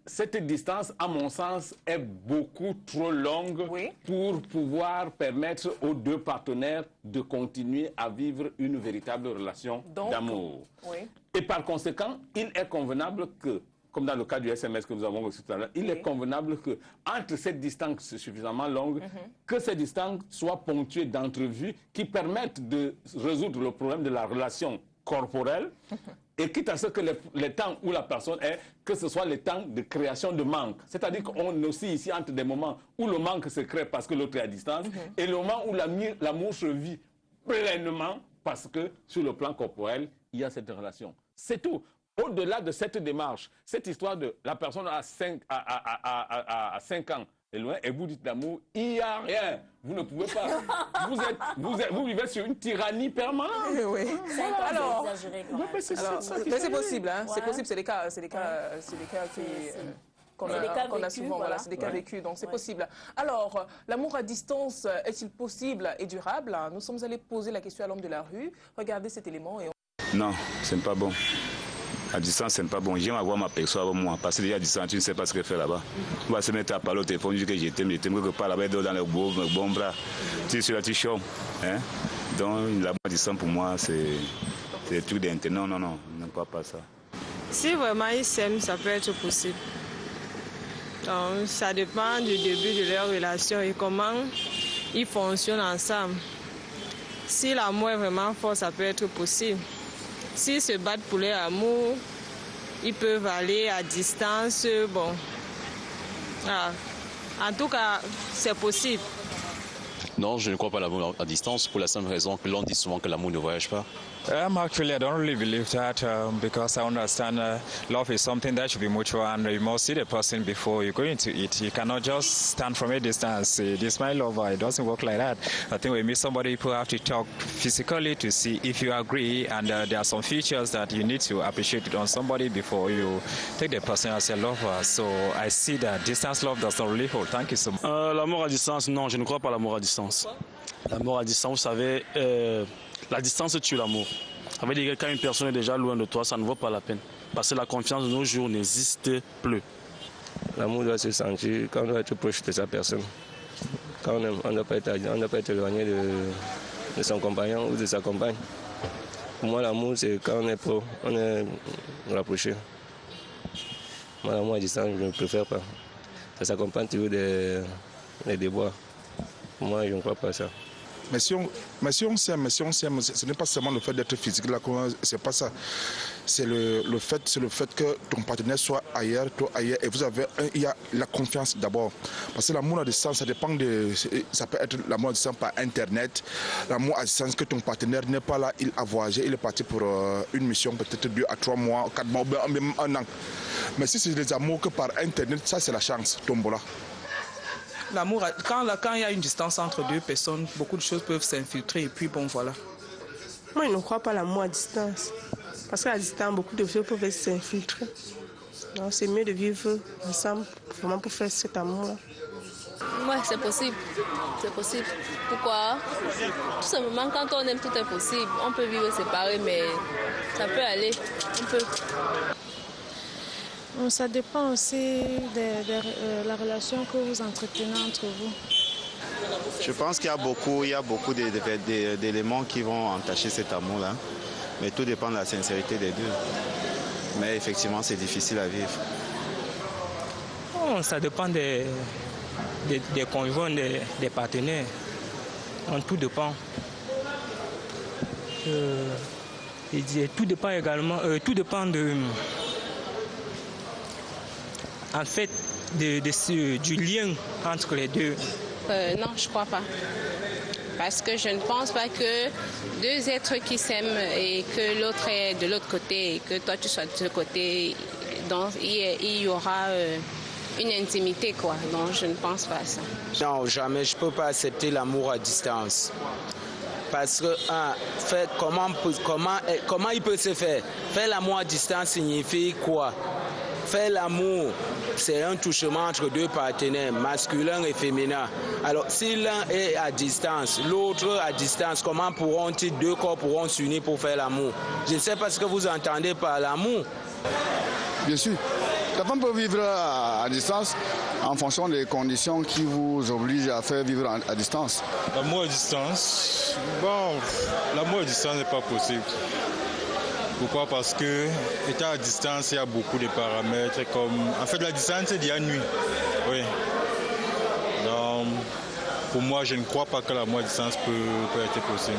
Cette distance, à mon sens, est beaucoup trop longue pour pouvoir permettre aux deux partenaires de continuer à vivre une véritable relation d'amour. Et par conséquent, il est convenable que, comme dans le cas du SMS que nous avons reçu tout à l'heure, il est convenable que entre cette distance suffisamment longue, que ces distances soient ponctuées d'entrevues qui permettent de résoudre le problème de la relation corporelle et quitte à ce que les temps où la personne est, que ce soit les temps de création de manque. C'est-à-dire qu'on oscille ici entre des moments où le manque se crée parce que l'autre est à distance et le moment où l'amour se vit pleinement parce que sur le plan corporel, il y a cette relation. C'est tout. Au-delà de cette démarche, cette histoire de la personne à 5 ans est loin et vous dites l'amour, il n'y a rien. Vous ne pouvez pas. Vous vivez sur une tyrannie permanente. Oui. Alors, mais c'est possible. Hein? C'est possible. C'est des cas qu'on a souvent. Voilà, c'est des cas vécus. Donc c'est possible. Alors, l'amour à distance est-il possible et durable? Nous sommes allés poser la question à l'homme de la rue. Regardez cet élément. Non, ce n'est pas bon. À distance, ce n'est pas bon. J'aime avoir ma personne avec moi. Parce que déjà à distance, tu ne sais pas ce qu'elle fait là-bas. On va se mettre à parler au téléphone, dire que je t'aime quelque part là-bas, dans les bons bras. Tu es sur la t-shirt. Hein? Donc, l'amour à distance, pour moi, c'est des trucs d'intérêt. Non, je ne crois pas ça. Si vraiment ils s'aiment, ça peut être possible. Donc, ça dépend du début de leur relation et comment ils fonctionnent ensemble. Si l'amour est vraiment fort, ça peut être possible. S'ils se battent pour leur amour, ils peuvent aller à distance. Bon, voilà. En tout cas, c'est possible. Non, je ne crois pas à l'amour à distance pour la simple raison que l'on dit souvent que l'amour ne voyage pas. Actually, I don't really believe that because I understand love is something that should be mutual and you must see the person before you go into it. You cannot just stand from a distance, say, this is my lover. It doesn't work like that. I think when you meet somebody, people have to talk physically to see if you agree, and there are some features that you need to appreciate on somebody before you take the person as a lover. So I see that distance love does not really hold. Thank you so much. L'amour à distance, non, je ne crois pas à l'amour à distance. L'amour à distance, vous savez, la distance tue l'amour. Ça veut dire que quand une personne est déjà loin de toi, ça ne vaut pas la peine. Parce que la confiance de nos jours n'existe plus. L'amour doit se sentir quand on doit être proche de sa personne. Quand on aime, on ne doit pas être éloigné de son compagnon ou de sa compagne. Pour moi, l'amour, c'est quand on est rapproché. Moi, l'amour à distance, je ne préfère pas. Ça s'accompagne toujours des déboires. Moi, je ne crois pas à ça. Mais si on s'aime, ce n'est pas seulement le fait d'être physique, là, c'est pas ça. C'est le fait que ton partenaire soit ailleurs, toi ailleurs, et il y a la confiance d'abord. Parce que l'amour à distance, ça peut être l'amour à distance par Internet, l'amour à distance que ton partenaire n'est pas là, il a voyagé, il est parti pour une mission, peut-être 2 à 3 mois, 4 mois, ou même 1 an. Mais si c'est des amours que par Internet, ça c'est la chance, tombola. L'amour, quand il y a une distance entre 2 personnes, beaucoup de choses peuvent s'infiltrer et puis bon, voilà. Moi, je ne crois pas à l'amour à distance. Parce qu'à distance, beaucoup de choses peuvent s'infiltrer. Donc, c'est mieux de vivre ensemble, vraiment pour faire cet amour-là. Oui, c'est possible. C'est possible. Pourquoi? Tout simplement, quand on aime, tout est possible. On peut vivre séparés, mais ça peut aller. On peut. Ça dépend aussi de la relation que vous entretenez entre vous. Je pense qu'il y a beaucoup d'éléments qui vont entacher cet amour-là. Mais tout dépend de la sincérité des deux. Mais effectivement, c'est difficile à vivre. Oh, ça dépend des conjoints, des partenaires. Donc, tout dépend. Tout dépend également. Tout dépend de. En fait, du lien entre les deux. Non, je ne crois pas. Parce que je ne pense pas que 2 êtres qui s'aiment et que l'autre est de l'autre côté et que toi tu sois de ce côté, donc il y aura une intimité, quoi. Donc je ne pense pas à ça. Non, jamais. Je ne peux pas accepter l'amour à distance. Parce que, comment il peut se faire? Faire l'amour à distance signifie quoi? Faire l'amour, c'est un touchement entre 2 partenaires, masculin et féminin. Alors, si l'un est à distance, l'autre à distance, comment pourront-ils, 2 corps pourront s'unir pour faire l'amour? Je ne sais pas ce que vous entendez par l'amour. Bien sûr. La femme peut vivre à distance en fonction des conditions qui vous obligent à faire vivre à distance. L'amour à distance, l'amour à distance n'est pas possible. Pourquoi? Parce que, étant à distance, il y a beaucoup de paramètres comme... En fait, la distance, c'est d'il y a nuit. Oui. Donc, pour moi, je ne crois pas que l'amour à distance peut être possible.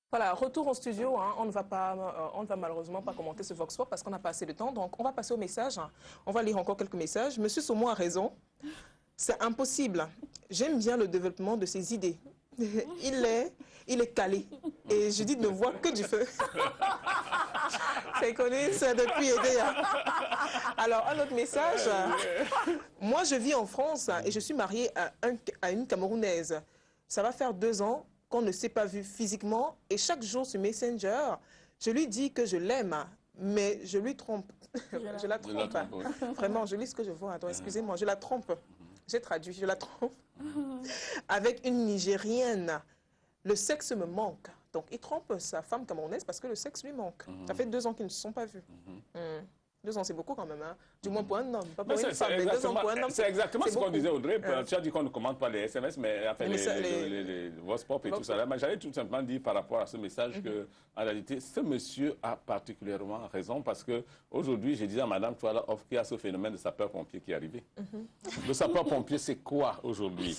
Voilà, retour au studio. Hein. On ne va malheureusement pas commenter ce Vox Pop parce qu'on n'a pas assez de temps. Donc, on va passer au message. On va lire encore quelques messages. Monsieur Somo a raison. C'est impossible. J'aime bien le développement de ses idées. Il est calé. Et je dis ne vois que du feu. C'est connu, c'est depuis aider. Alors, un autre message. Moi, je vis en France et je suis mariée à une Camerounaise. Ça va faire 2 ans qu'on ne s'est pas vu physiquement. Et chaque jour sur Messenger, je lui dis que je l'aime, mais je lui trompe. Je la trompe. Vraiment, je lis ce que je vois. Attends, excusez-moi, je la trompe. J'ai traduit, je la trompe. Avec une Nigérienne. Le sexe me manque. Donc, il trompe sa femme camerounaise parce que le sexe lui manque. Ça fait 2 ans qu'ils ne se sont pas vus. 2 ans, c'est beaucoup quand même. Hein. Du moins pour un homme, pas pour une femme. Mais 2 ans pour un homme, c'est exactement ce qu'on disait, Audrey. Tu as dit qu'on ne commente pas les SMS, mais enfin, les voix pop et tout ça. Mais j'allais tout simplement dire par rapport à ce message que, en réalité, ce monsieur a particulièrement raison parce qu'aujourd'hui, j'ai dit à Madame Touala-Off qu'il y a ce phénomène de sapeur-pompier qui est arrivé. Le sapeur-pompier, c'est quoi aujourd'hui?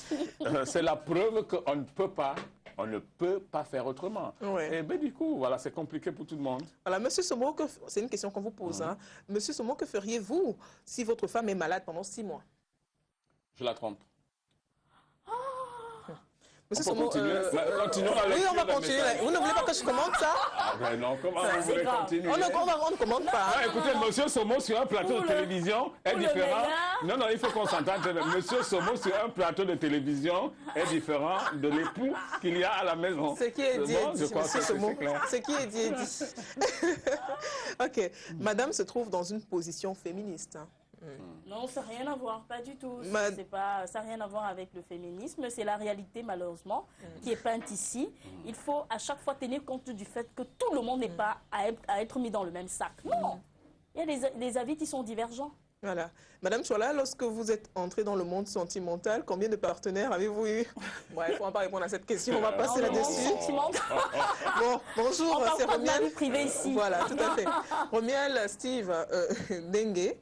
C'est la preuve qu'on ne peut pas. On ne peut pas faire autrement. Ouais. Et ben, du coup, voilà, c'est compliqué pour tout le monde. Voilà, Monsieur Somo, c'est une question qu'on vous pose. Hein. Monsieur Somo, que feriez-vous si votre femme est malade pendant 6 mois? Je la trompe. Monsieur Somo, continuons la lecture. Oui, on va continuer. Vous ne voulez pas que je commente ça? Ah ben non, comment vous voulez continuer? On ne commente pas. Ah, écoutez, Monsieur Somo sur un plateau de télévision est différent. Non, il faut qu'on s'entende. Monsieur Somo sur un plateau de télévision est différent de l'époux qu'il y a à la maison. Ce qui est dit est dit, Monsieur Somo. Ce qui est dit est dit. Ok. Madame se trouve dans une position féministe. Non, ça n'a rien à voir, pas du tout. Ça n'a rien à voir avec le féminisme, c'est la réalité malheureusement qui est peinte ici. Il faut à chaque fois tenir compte du fait que tout le monde n'est pas à être mis dans le même sac. Non, il y a des avis qui sont divergents. Voilà. Madame Chouala, lorsque vous êtes entrée dans le monde sentimental, combien de partenaires avez-vous eu? Bref, on ne va pas répondre à cette question, on va passer là-dessus. Bon, bonjour, c'est Romiel. Privé ici. Voilà, tout à fait. Romiel Steve Dengue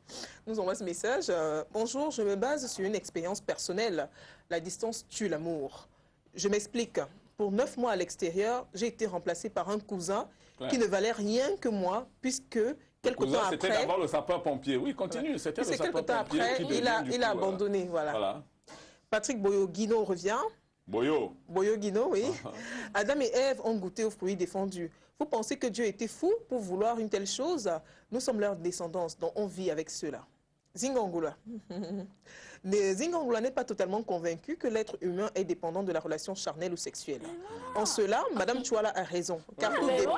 nous envoie ce message. Bonjour, je me base sur une expérience personnelle. La distance tue l'amour. Je m'explique. Pour 9 mois à l'extérieur, j'ai été remplacée par un cousin qui ne valait rien que moi, puisque quelque temps après... C'était d'abord le sapeur-pompier. Oui, continue. C'était le sapeur-pompier. Quelque temps après, il a abandonné. Voilà. Patrick Boyo-Guino revient. Boyo-Guino, oui. Adam et Ève ont goûté aux fruits défendus. Vous pensez que Dieu était fou pour vouloir une telle chose? Nous sommes leur descendance, dont on vit avec ceux-là. Zingangula. Zingangula n'est pas totalement convaincu que l'être humain est dépendant de la relation charnelle ou sexuelle. En cela, Madame Chouala a raison. Car tout dépend...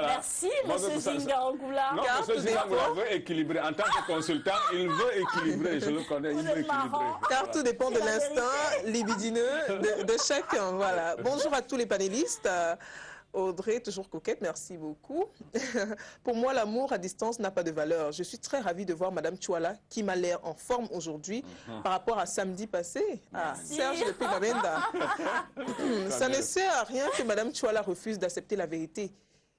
Merci, monsieur Zingangula. Non, monsieur Zingangula veut équilibrer. En tant que consultant, il veut équilibrer. Je le connais, il veut équilibrer. Car tout dépend de l'instinct libidineux de chacun. Voilà. Bonjour à tous les panélistes. Audrey, toujours coquette, merci beaucoup. Pour moi, l'amour à distance n'a pas de valeur. Je suis très ravie de voir Madame Chouala, qui m'a l'air en forme aujourd'hui par rapport à samedi passé. Serge de Pigabenda. Ça ne sert à rien que Madame Chouala refuse d'accepter la vérité.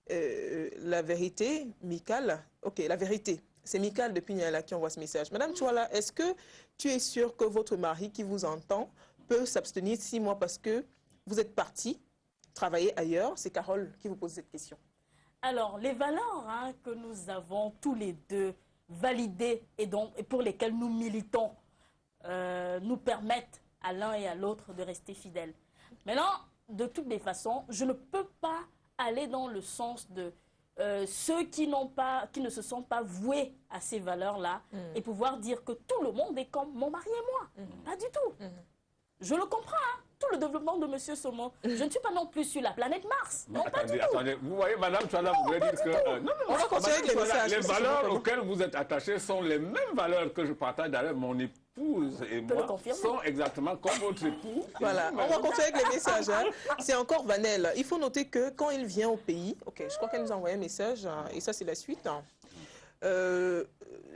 La vérité, Mikal. Ok, la vérité. C'est Mikal de Pignala qui envoie ce message. Madame Chouala, est-ce que tu es sûre que votre mari qui vous entend peut s'abstenir 6 mois parce que vous êtes partie travailler ailleurs? C'est Carole qui vous pose cette question. Alors, les valeurs que nous avons tous les deux validées et pour lesquelles nous militons nous permettent à l'un et à l'autre de rester fidèles. Maintenant, de toutes les façons, je ne peux pas aller dans le sens de ceux qui ne se sont pas voués à ces valeurs-là et pouvoir dire que tout le monde est comme mon mari et moi. Pas du tout. Je le comprends, tout le développement de M. Somo. Je ne suis pas non plus sur la planète Mars. Non, pas du tout. Attendez, vous voyez, Madame Chouala, vous voulez dire que... on va continuer avec les messages. Les valeurs auxquelles vous êtes attachés sont les mêmes valeurs que je partage. D'ailleurs, mon épouse et moi sont exactement comme votre époux. Voilà, on va continuer avec les messages. C'est encore Vanel. Il faut noter que quand il vient au pays... Ok, je crois qu'elle nous a envoyé un message, et ça, c'est la suite.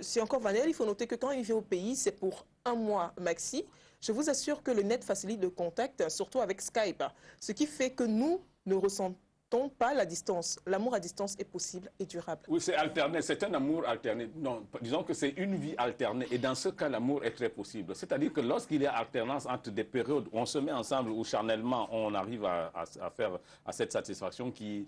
C'est encore Vanel. Il faut noter que quand il vient au pays, c'est pour 1 mois maxi. Je vous assure que le net facilite le contact, surtout avec Skype, ce qui fait que nous ne ressentons pas la distance. L'amour à distance est possible et durable. Oui, c'est alterné, c'est un amour alterné. Non, disons que c'est une vie alternée et dans ce cas, l'amour est très possible. C'est-à-dire que lorsqu'il y a alternance entre des périodes où on se met ensemble, où charnellement on arrive à faire à cette satisfaction qui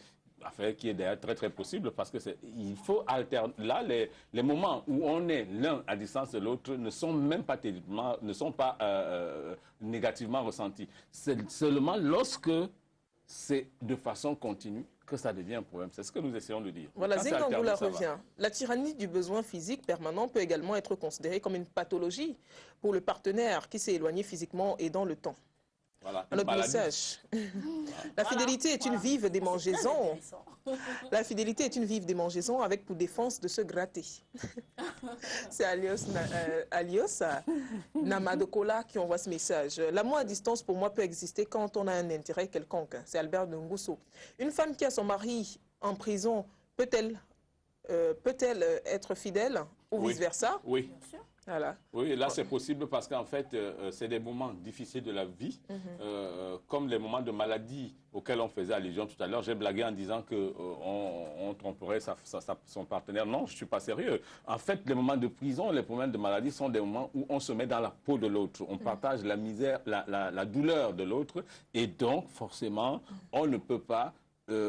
est d'ailleurs très très possible parce que il faut alterner. Là, les moments où on est l'un à distance de l'autre ne sont même pas terriblement, ne sont pas négativement ressentis. C'est seulement lorsque c'est de façon continue que ça devient un problème. C'est ce que nous essayons de dire. Voilà, Zingangula revient. La tyrannie du besoin physique permanent peut également être considérée comme une pathologie pour le partenaire qui s'est éloigné physiquement et dans le temps. Voilà, un autre message. La fidélité est une vive démangeaison. La fidélité est une vive démangeaison avec pour défense de se gratter. C'est Alios Namadokola qui envoie ce message. L'amour à distance pour moi peut exister quand on a un intérêt quelconque. C'est Albert Ngusso. Une femme qui a son mari en prison peut-elle être fidèle ou vice-versa? Oui. Bien sûr. Voilà. Oui, là c'est possible parce qu'en fait, c'est des moments difficiles de la vie, comme les moments de maladie auxquels on faisait allusion tout à l'heure. J'ai blagué en disant qu'on tromperait son partenaire. Non, je ne suis pas sérieux. En fait, les moments de prison, les moments de maladie sont des moments où on se met dans la peau de l'autre. On partage la misère, la douleur de l'autre et donc, forcément, on ne peut pas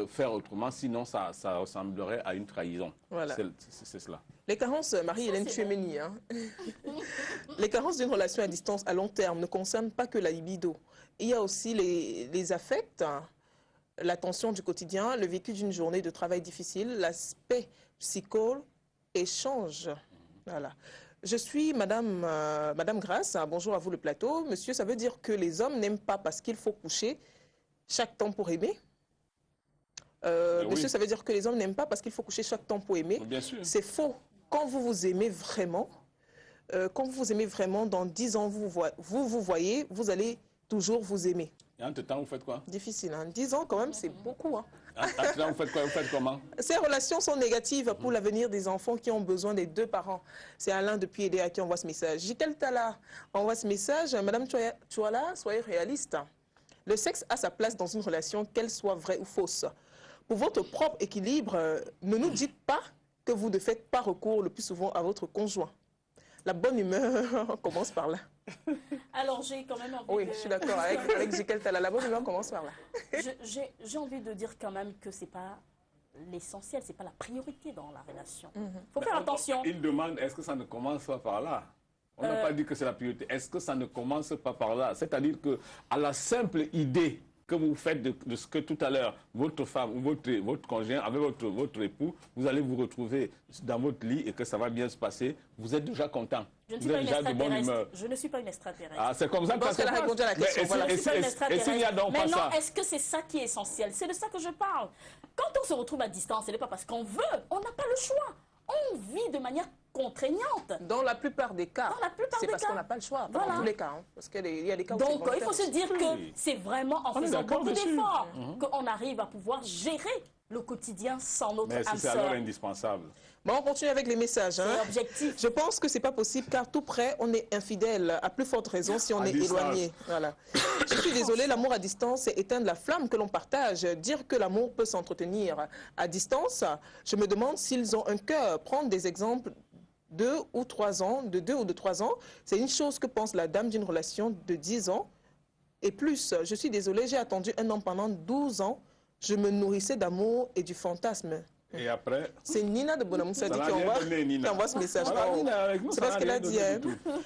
faire autrement, sinon ça ressemblerait à une trahison. Voilà. C'est cela. Les carences, Marie-Hélène Tuemeni, les carences d'une relation à distance à long terme ne concernent pas que la libido. Il y a aussi les affects, l'attention du quotidien, le vécu d'une journée de travail difficile, l'aspect psycho-échange. Voilà. Je suis Madame Grasse, bonjour à vous le plateau. Monsieur, ça veut dire que les hommes n'aiment pas parce qu'il faut coucher chaque temps pour aimer? Monsieur, ça veut dire que les hommes n'aiment pas parce qu'il faut coucher chaque temps pour aimer? Bien sûr. C'est faux. Quand vous vous aimez vraiment, dans 10 ans, vous voyez, vous allez toujours vous aimer. Et entre temps, vous faites quoi? Difficile, hein? 10 ans quand même, c'est beaucoup. Hein? Là, vous faites quoi? Vous faites comment? Ces relations sont négatives pour l'avenir des enfants qui ont besoin des deux parents. C'est Alain depuis EDA qui envoie ce message. Jikel Tala envoie ce message. Madame Chouala, soyez réaliste. Le sexe a sa place dans une relation, qu'elle soit vraie ou fausse. Pour votre propre équilibre, ne nous dites pas que vous ne faites pas recours le plus souvent à votre conjoint. La bonne humeur commence par là. Alors, j'ai quand même envie Oui, je suis d'accord avec Jikel Tala. La bonne humeur commence par là. J'ai envie de dire quand même que ce n'est pas l'essentiel, ce n'est pas la priorité dans la relation. Il faut faire attention. Il demande, est-ce que ça ne commence pas par là? On n'a pas dit que c'est la priorité. Est-ce que ça ne commence pas par là? C'est-à-dire qu'à la simple idée que vous faites de ce que tout à l'heure, votre femme ou votre conjoint, avec votre époux, vous allez vous retrouver dans votre lit et que ça va bien se passer, vous êtes déjà content. Je ne suis pas une extraterrestre. Je ne suis pas une extraterrestre. Ah, c'est comme ça que ça se passe. a répondu à la question. Voilà. Et s'il y a donc pas ça? Est-ce que c'est ça qui est essentiel? C'est de ça que je parle. Quand on se retrouve à distance, ce n'est pas parce qu'on veut, on n'a pas le choix. On vit de manière contraignante. Dans la plupart des cas, c'est parce qu'on n'a pas le choix. Voilà. Dans tous les cas. Hein, parce qu'il y a des cas où donc, il faut se dire que c'est vraiment en faisant beaucoup d'efforts qu'on arrive à pouvoir gérer le quotidien sans notre âme sœur. Mais c'est alors indispensable. Bon, on continue avec les messages. Hein. C'est objectif. Je pense que ce n'est pas possible car tout près, on est infidèle. À plus forte raison si on est éloigné. Voilà. Je suis désolée, l'amour à distance, c'est éteindre la flamme que l'on partage. Dire que l'amour peut s'entretenir à distance, je me demande s'ils ont un cœur. Prendre des exemples de 2 ou 3 ans, c'est une chose que pense la dame d'une relation de 10 ans et plus. Je suis désolée, j'ai attendu un an pendant 12 ans. Je me nourrissais d'amour et du fantasme. Et après? C'est Nina de Bonamoussa qui envoie ce message. C'est parce qu'elle a dit.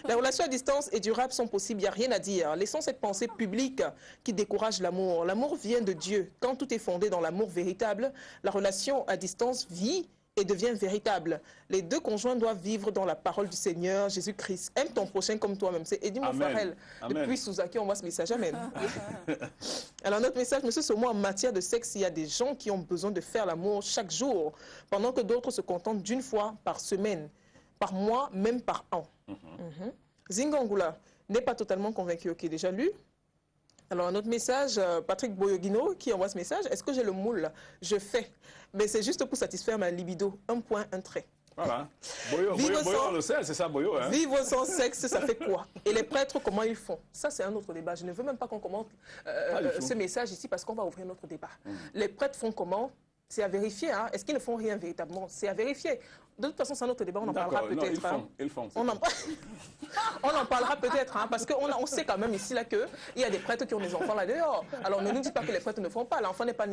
Les relations à distance et durables sont possibles, il n'y a rien à dire. Laissons cette pensée publique qui décourage l'amour. L'amour vient de Dieu. Quand tout est fondé dans l'amour véritable, la relation à distance vit et devient véritable. Les deux conjoints doivent vivre dans la parole du Seigneur Jésus-Christ. Aime ton prochain comme toi-même. C'est Eddie Mofarel depuis Souzaki, on voit ce message. Amen. Alors notre message, monsieur Somo, en matière de sexe, il y a des gens qui ont besoin de faire l'amour chaque jour, pendant que d'autres se contentent d'une fois par semaine, par mois, même par an. Zingangula n'est pas totalement convaincu. Ok, déjà lu. Alors, un autre message, Patrick Boyogino qui envoie ce message. Est-ce que j'ai le moule? Je fais. Mais c'est juste pour satisfaire ma libido. Un point, un trait. Voilà. Boyo, on le sait, c'est ça, Boyo. Hein? Vivre sans sexe, ça fait quoi? Et les prêtres, comment ils font? Ça, c'est un autre débat. Je ne veux même pas qu'on commente ce message ici parce qu'on va ouvrir notre débat. Les prêtres font comment? C'est à vérifier. Hein? Est-ce qu'ils ne font rien véritablement? C'est à vérifier. De toute façon, c'est un autre débat. On en parlera peut-être. Ils font. On en parlera peut-être, hein, parce qu'on sait quand même ici là qu'il y a des prêtres qui ont des enfants là dehors. Alors ne nous dites pas que les prêtres ne font pas. L'enfant n'est pas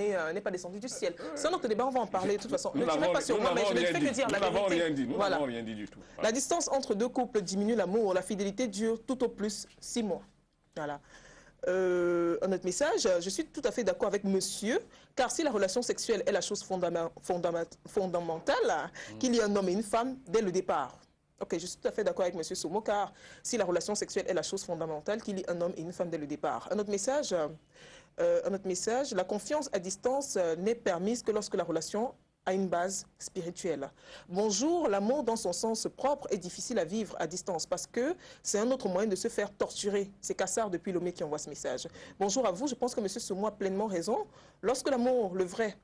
descendu du ciel. C'est un autre débat. On va en parler de toute façon. Ne tirez pas sur moi, mais je ne fais que dire la vérité. Nous n'avons rien dit du tout. La distance entre deux couples diminue l'amour. La fidélité dure tout au plus 6 mois. Voilà. Un autre message, je suis tout à fait d'accord avec monsieur, car si la relation sexuelle est la chose fondamentale, qu'il y ait un homme et une femme dès le départ. Ok, je suis tout à fait d'accord avec monsieur Somo, car si la relation sexuelle est la chose fondamentale, qu'il y ait un homme et une femme dès le départ. Un autre message, la confiance à distance n'est permise que lorsque la relation a une base spirituelle. Bonjour, l'amour dans son sens propre est difficile à vivre à distance parce que c'est un autre moyen de se faire torturer. C'est Kassar depuis Lomé qui envoie ce message. Bonjour à vous, je pense que M. Somo a pleinement raison. Lorsque l'amour, le vrai,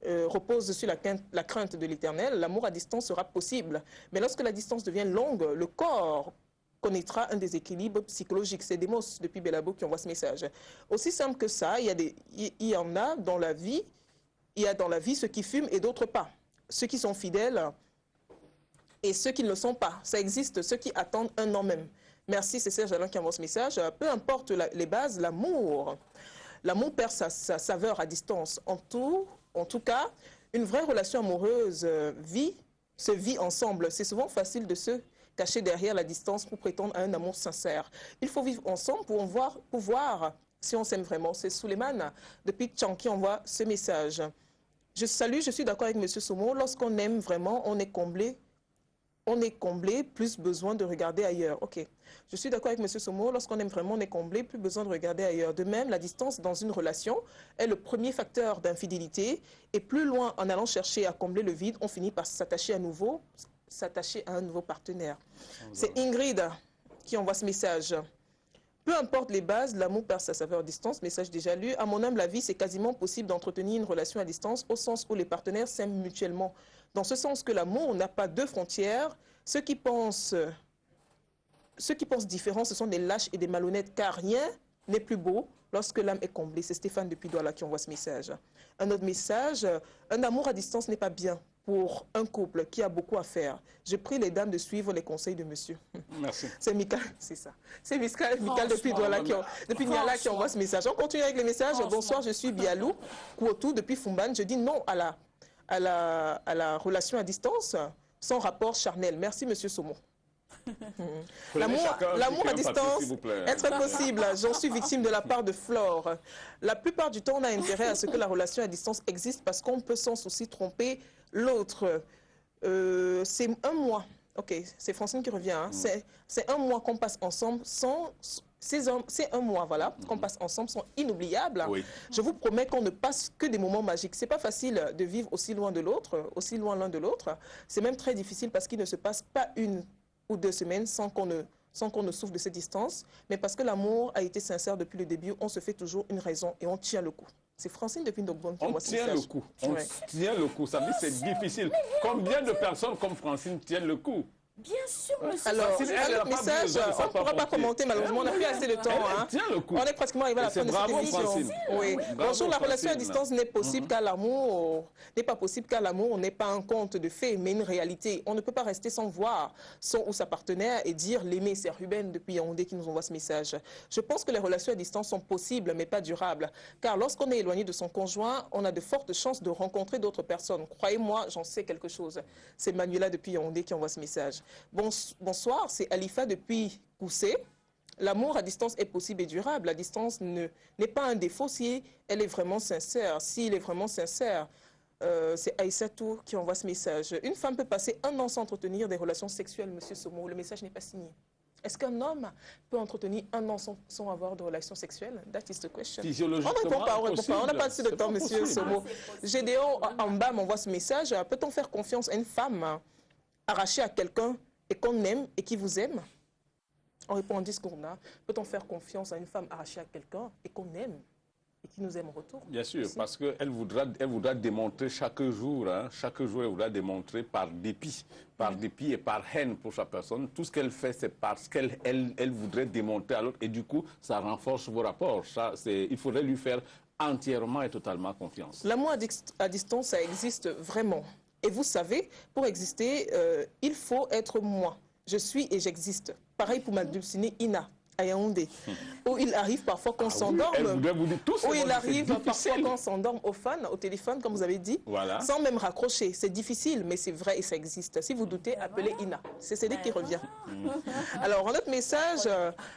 repose sur la crainte de l'éternel, l'amour à distance sera possible. Mais lorsque la distance devient longue, le corps connaîtra un déséquilibre psychologique. C'est Demos depuis Belabo qui envoie ce message. Aussi simple que ça, il y en a dans la vie. Il y a dans la vie ceux qui fument et d'autres pas. Ceux qui sont fidèles et ceux qui ne le sont pas. Ça existe, ceux qui attendent un an même. Merci, c'est Serge Alain qui envoie ce message. Peu importe les bases, l'amour perd sa saveur à distance. En tout cas, une vraie relation amoureuse se vit ensemble. C'est souvent facile de se cacher derrière la distance pour prétendre à un amour sincère. Il faut vivre ensemble pour voir si on s'aime vraiment. C'est Suleiman depuis Tchan qui envoie ce message. Je suis d'accord avec M. Somo. Lorsqu'on aime vraiment, on est comblé, plus besoin de regarder ailleurs. Ok. Je suis d'accord avec M. Somo. Lorsqu'on aime vraiment, on est comblé, plus besoin de regarder ailleurs. De même, la distance dans une relation est le premier facteur d'infidélité. Et plus loin, en allant chercher à combler le vide, on finit par s'attacher à un nouveau partenaire. C'est Ingrid qui envoie ce message. Peu importe les bases, l'amour perd sa saveur à distance. Message déjà lu. À mon humble avis, c'est quasiment possible d'entretenir une relation à distance au sens où les partenaires s'aiment mutuellement. Dans ce sens que l'amour n'a pas de frontières. Ceux qui pensent différent, ce sont des lâches et des malhonnêtes, car rien n'est plus beau lorsque l'âme est comblée. C'est Stéphane depuis Douala qui envoie ce message. Un autre message, un amour à distance n'est pas bien pour un couple qui a beaucoup à faire. Je prie les dames de suivre les conseils de monsieur. Merci. C'est Mika, c'est ça. C'est Mika depuis Douala depuis Niala qui envoie ce message. On continue avec les messages. Bonsoir, je suis Bialou Kouotou depuis Fumban. Je dis non à la relation à distance sans rapport charnel. Merci monsieur Somo. L'amour à distance est très possible. J'en suis victime de la part de Flore. La plupart du temps, on a intérêt à ce que la relation à distance existe parce qu'on peut sans souci tromper l'autre. C'est un mois. Ok, c'est Francine qui revient. Hein. C'est un mois qu'on passe ensemble sans... C'est un mois, voilà, qu'on passe ensemble, sont inoubliables. Oui. Je vous promets qu'on ne passe que des moments magiques. C'est pas facile de vivre aussi loin de l'autre, aussi loin l'un de l'autre. C'est même très difficile parce qu'il ne se passe pas une ou 2 semaines sans qu'on ne souffre de cette distance, mais parce que l'amour a été sincère depuis le début, on se fait toujours une raison et on tient le coup. C'est Francine depuis Ndogbon qui on tient le coup. On tient le coup. Ça veut dire que c'est difficile. Combien de personnes comme Francine tiennent le coup? Bien sûr, monsieur. Alors, un message, on ne pourra pas commenter, malheureusement, on n'a plus assez de temps. Hein. On est pratiquement arrivé à la fin de cette émission. Oui. Bonjour, la relation à distance n'est possible qu'à l'amour, n'est pas possible qu'à l'amour, n'est pas un conte de fées, mais une réalité. On ne peut pas rester sans voir son ou sa partenaire et dire l'aimer. C'est Ruben depuis Yaoundé qui nous envoie ce message. Je pense que les relations à distance sont possibles, mais pas durables. Car lorsqu'on est éloigné de son conjoint, on a de fortes chances de rencontrer d'autres personnes. Croyez-moi, j'en sais quelque chose. C'est Manuela depuis Yaoundé qui envoie ce message. Bonsoir, c'est Alifa depuis Koussé. L'amour à distance est possible et durable. La distance n'est pas un défaut si elle est vraiment sincère. S'il est vraiment sincère, c'est Aïssatou qui envoie ce message. Une femme peut passer 1 an sans entretenir des relations sexuelles, monsieur Somo. Le message n'est pas signé. Est-ce qu'un homme peut entretenir 1 an sans avoir de relations sexuelles? That is the question. Physiologiquement, on ne répond pas, on n'a pas assez de temps, monsieur Somo. Gédéon en bas m'envoie ce message. Peut-on faire confiance à une femme arrachée à quelqu'un et qu'on aime et qui vous aime? On répond en discours là. Peut-on faire confiance à une femme arrachée à quelqu'un et qu'on aime et qui nous aime en retour? Bien sûr, parce qu'elle voudra démontrer chaque jour, elle voudra démontrer par dépit et par haine pour sa personne. Tout ce qu'elle fait, c'est parce qu'elle voudrait démontrer à l'autre et du coup, ça renforce vos rapports. Il faudrait lui faire entièrement et totalement confiance. L'amour à distance, ça existe vraiment. Et vous savez, pour exister, il faut être moi. Je suis et j'existe. Pareil pour ma dulcinée Ina, à Yaoundé, où il arrive parfois qu'on s'endorme. Où il arrive parfois qu'on s'endorme au téléphone, comme vous avez dit, voilà, sans même raccrocher. C'est difficile, mais c'est vrai et ça existe. Si vous doutez, appelez Ina. C'est celle qui revient. Alors, en notre message,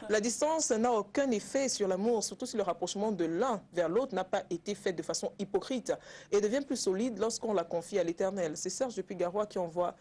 la distance n'a aucun effet sur l'amour, surtout si le rapprochement de l'un vers l'autre n'a pas été fait de façon hypocrite et devient plus solide lorsqu'on la confie à l'Éternel. C'est Serge depuis Garoua qui envoie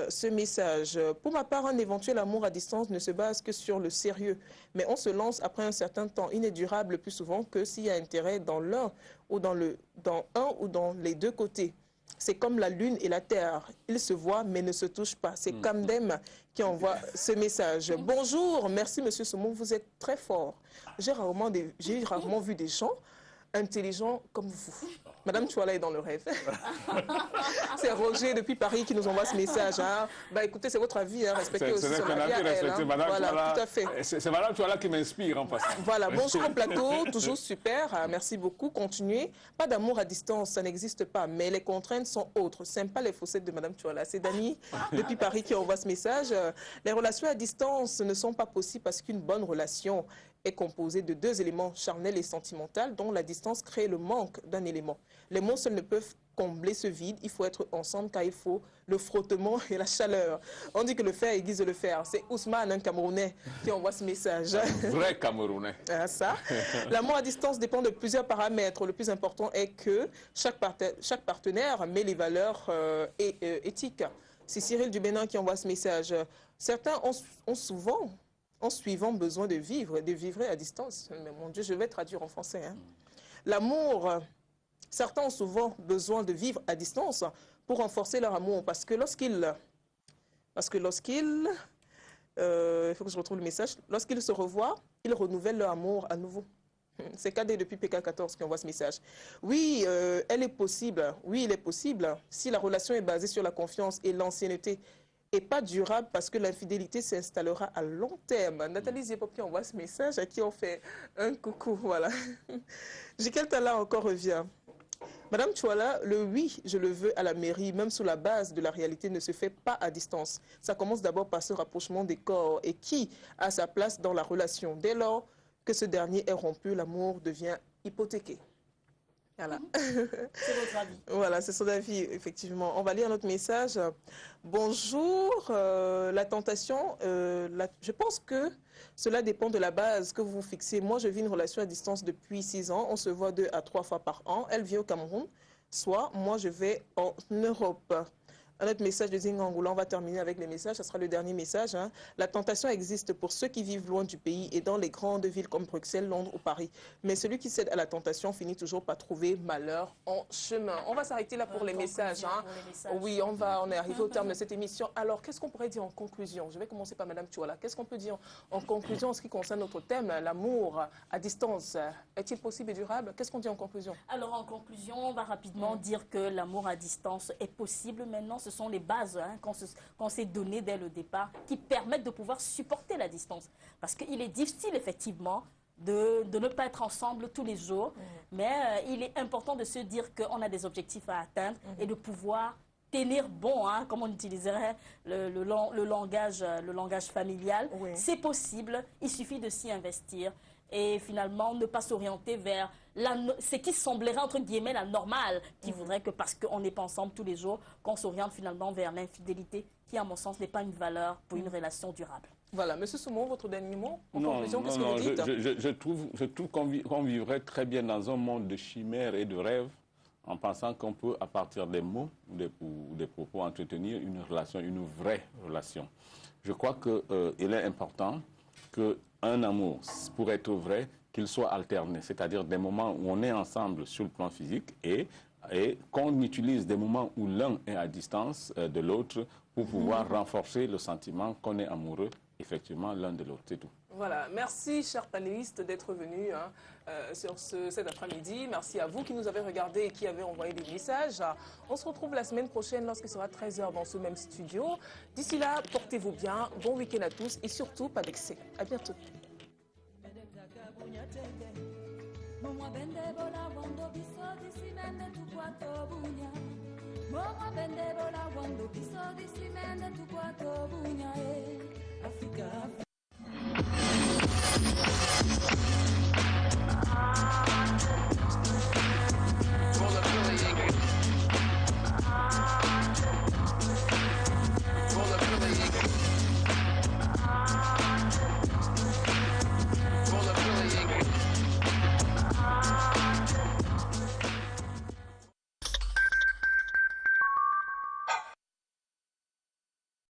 ce message. Pour ma part, un éventuel amour à distance ne se base que sur le sérieux, mais on se lance après un certain temps. Il n'est durable plus souvent que s'il y a intérêt dans l'un ou dans un ou dans les deux côtés. C'est comme la lune et la terre. Ils se voient mais ne se touchent pas. C'est Kamdem qui envoie ce message. Bonjour, merci monsieur Soumou, vous êtes très fort. J'ai rarement vu des gens intelligents comme vous. Madame Chouala est dans le rêve. C'est Roger depuis Paris qui nous envoie ce message. Hein. Bah écoutez, c'est votre avis, hein. Respectez aussi son avis à elle. Hein. Voilà, tout à fait. C'est Madame Chouala qui m'inspire en passant. Voilà, bonjour au plateau, toujours super. Merci beaucoup. Continuez. Pas d'amour à distance, ça n'existe pas, mais les contraintes sont autres. Sympa les faussettes de Madame Chouala. C'est Dani depuis Paris qui envoie ce message. Les relations à distance ne sont pas possibles parce qu'une bonne relation est composée de 2 éléments charnels et sentimentaux dont la distance crée le manque d'un élément. Les mots seuls ne peuvent combler ce vide. Il faut être ensemble car il faut le frottement et la chaleur. On dit que le fer aiguise le fer. C'est Ousmane, un Camerounais, qui envoie ce message. Un vrai Camerounais. Ça. L'amour à distance dépend de plusieurs paramètres. Le plus important est que chaque partenaire met les valeurs éthiques. C'est Cyril du Bénin qui envoie ce message. Certains ont souvent, en suivant, besoin de vivre à distance. Mais mon Dieu, je vais traduire en français. Hein. L'amour, certains ont souvent besoin de vivre à distance pour renforcer leur amour. Parce que lorsqu'ils Il faut que je retrouve le message. Lorsqu'ils se revoient, ils renouvellent leur amour à nouveau. C'est KD depuis PK14 qui envoie ce message. Oui, elle est possible. Oui, il est possible. Si la relation est basée sur la confiance et l'ancienneté et pas durable parce que l'infidélité s'installera à long terme. Nathalie Ziepopi envoie ce message à qui on fait un coucou. Voilà. Jikel Tala encore revient. Madame Chouala, le oui, je le veux à la mairie, même sous la base de la réalité, ne se fait pas à distance. Ça commence d'abord par ce rapprochement des corps et qui a sa place dans la relation. Dès lors que ce dernier est rompu, l'amour devient hypothéqué. Voilà. C'est votre avis. Voilà, c'est son avis, effectivement. On va lire notre message. Bonjour, la tentation, je pense que cela dépend de la base que vous fixez. Moi, je vis une relation à distance depuis 6 ans. On se voit 2 à 3 fois par an. Elle vient au Cameroun, soit moi, je vais en Europe. Un autre message de Zingangoula, on va terminer avec les messages, ce sera le dernier message. Hein. La tentation existe pour ceux qui vivent loin du pays et dans les grandes villes comme Bruxelles, Londres ou Paris. Mais celui qui cède à la tentation finit toujours par trouver malheur en chemin. On va s'arrêter là pour les messages. Hein. Oui, on est arrivé au terme de cette émission. Alors, qu'est-ce qu'on pourrait dire en conclusion? Je vais commencer par Madame Chouala. Qu'est-ce qu'on peut dire en conclusion en ce qui concerne notre thème, l'amour à distance? Est-il possible et durable? Qu'est-ce qu'on dit en conclusion? Alors, en conclusion, on va rapidement dire que l'amour à distance est possible. Maintenant, ce sont les bases hein, qu'on s'est données dès le départ qui permettent de pouvoir supporter la distance. Parce qu'il est difficile, effectivement, de ne pas être ensemble tous les jours. Mais il est important de se dire qu'on a des objectifs à atteindre et de pouvoir tenir bon, hein, comme on utiliserait le langage familial. Oui. C'est possible, il suffit de s'y investir. Et finalement, ne pas s'orienter vers ce qui semblerait, entre guillemets, la normale, qui voudrait que parce qu'on n'est pas ensemble tous les jours, qu'on s'oriente finalement vers l'infidélité, qui, à mon sens, n'est pas une valeur pour une relation durable. Voilà. Monsieur Soumon, votre dernier mot en conclusion, qu'est-ce que vous dites? Je trouve qu'on vivrait très bien dans un monde de chimères et de rêves, en pensant qu'on peut, à partir des mots ou des propos, entretenir une relation, une vraie relation. Je crois qu'il est important qu'un amour, pour être vrai, qu'il soit alterné, c'est-à-dire des moments où on est ensemble sur le plan physique et qu'on utilise des moments où l'un est à distance de l'autre pour pouvoir renforcer le sentiment qu'on est amoureux, effectivement, l'un de l'autre, c'est tout. Voilà, merci chers panélistes d'être venus sur cet après-midi. Merci à vous qui nous avez regardés et qui avez envoyé des messages. On se retrouve la semaine prochaine lorsqu'il sera 13h dans ce même studio. D'ici là, portez-vous bien, bon week-end à tous et surtout pas d'excès. À bientôt.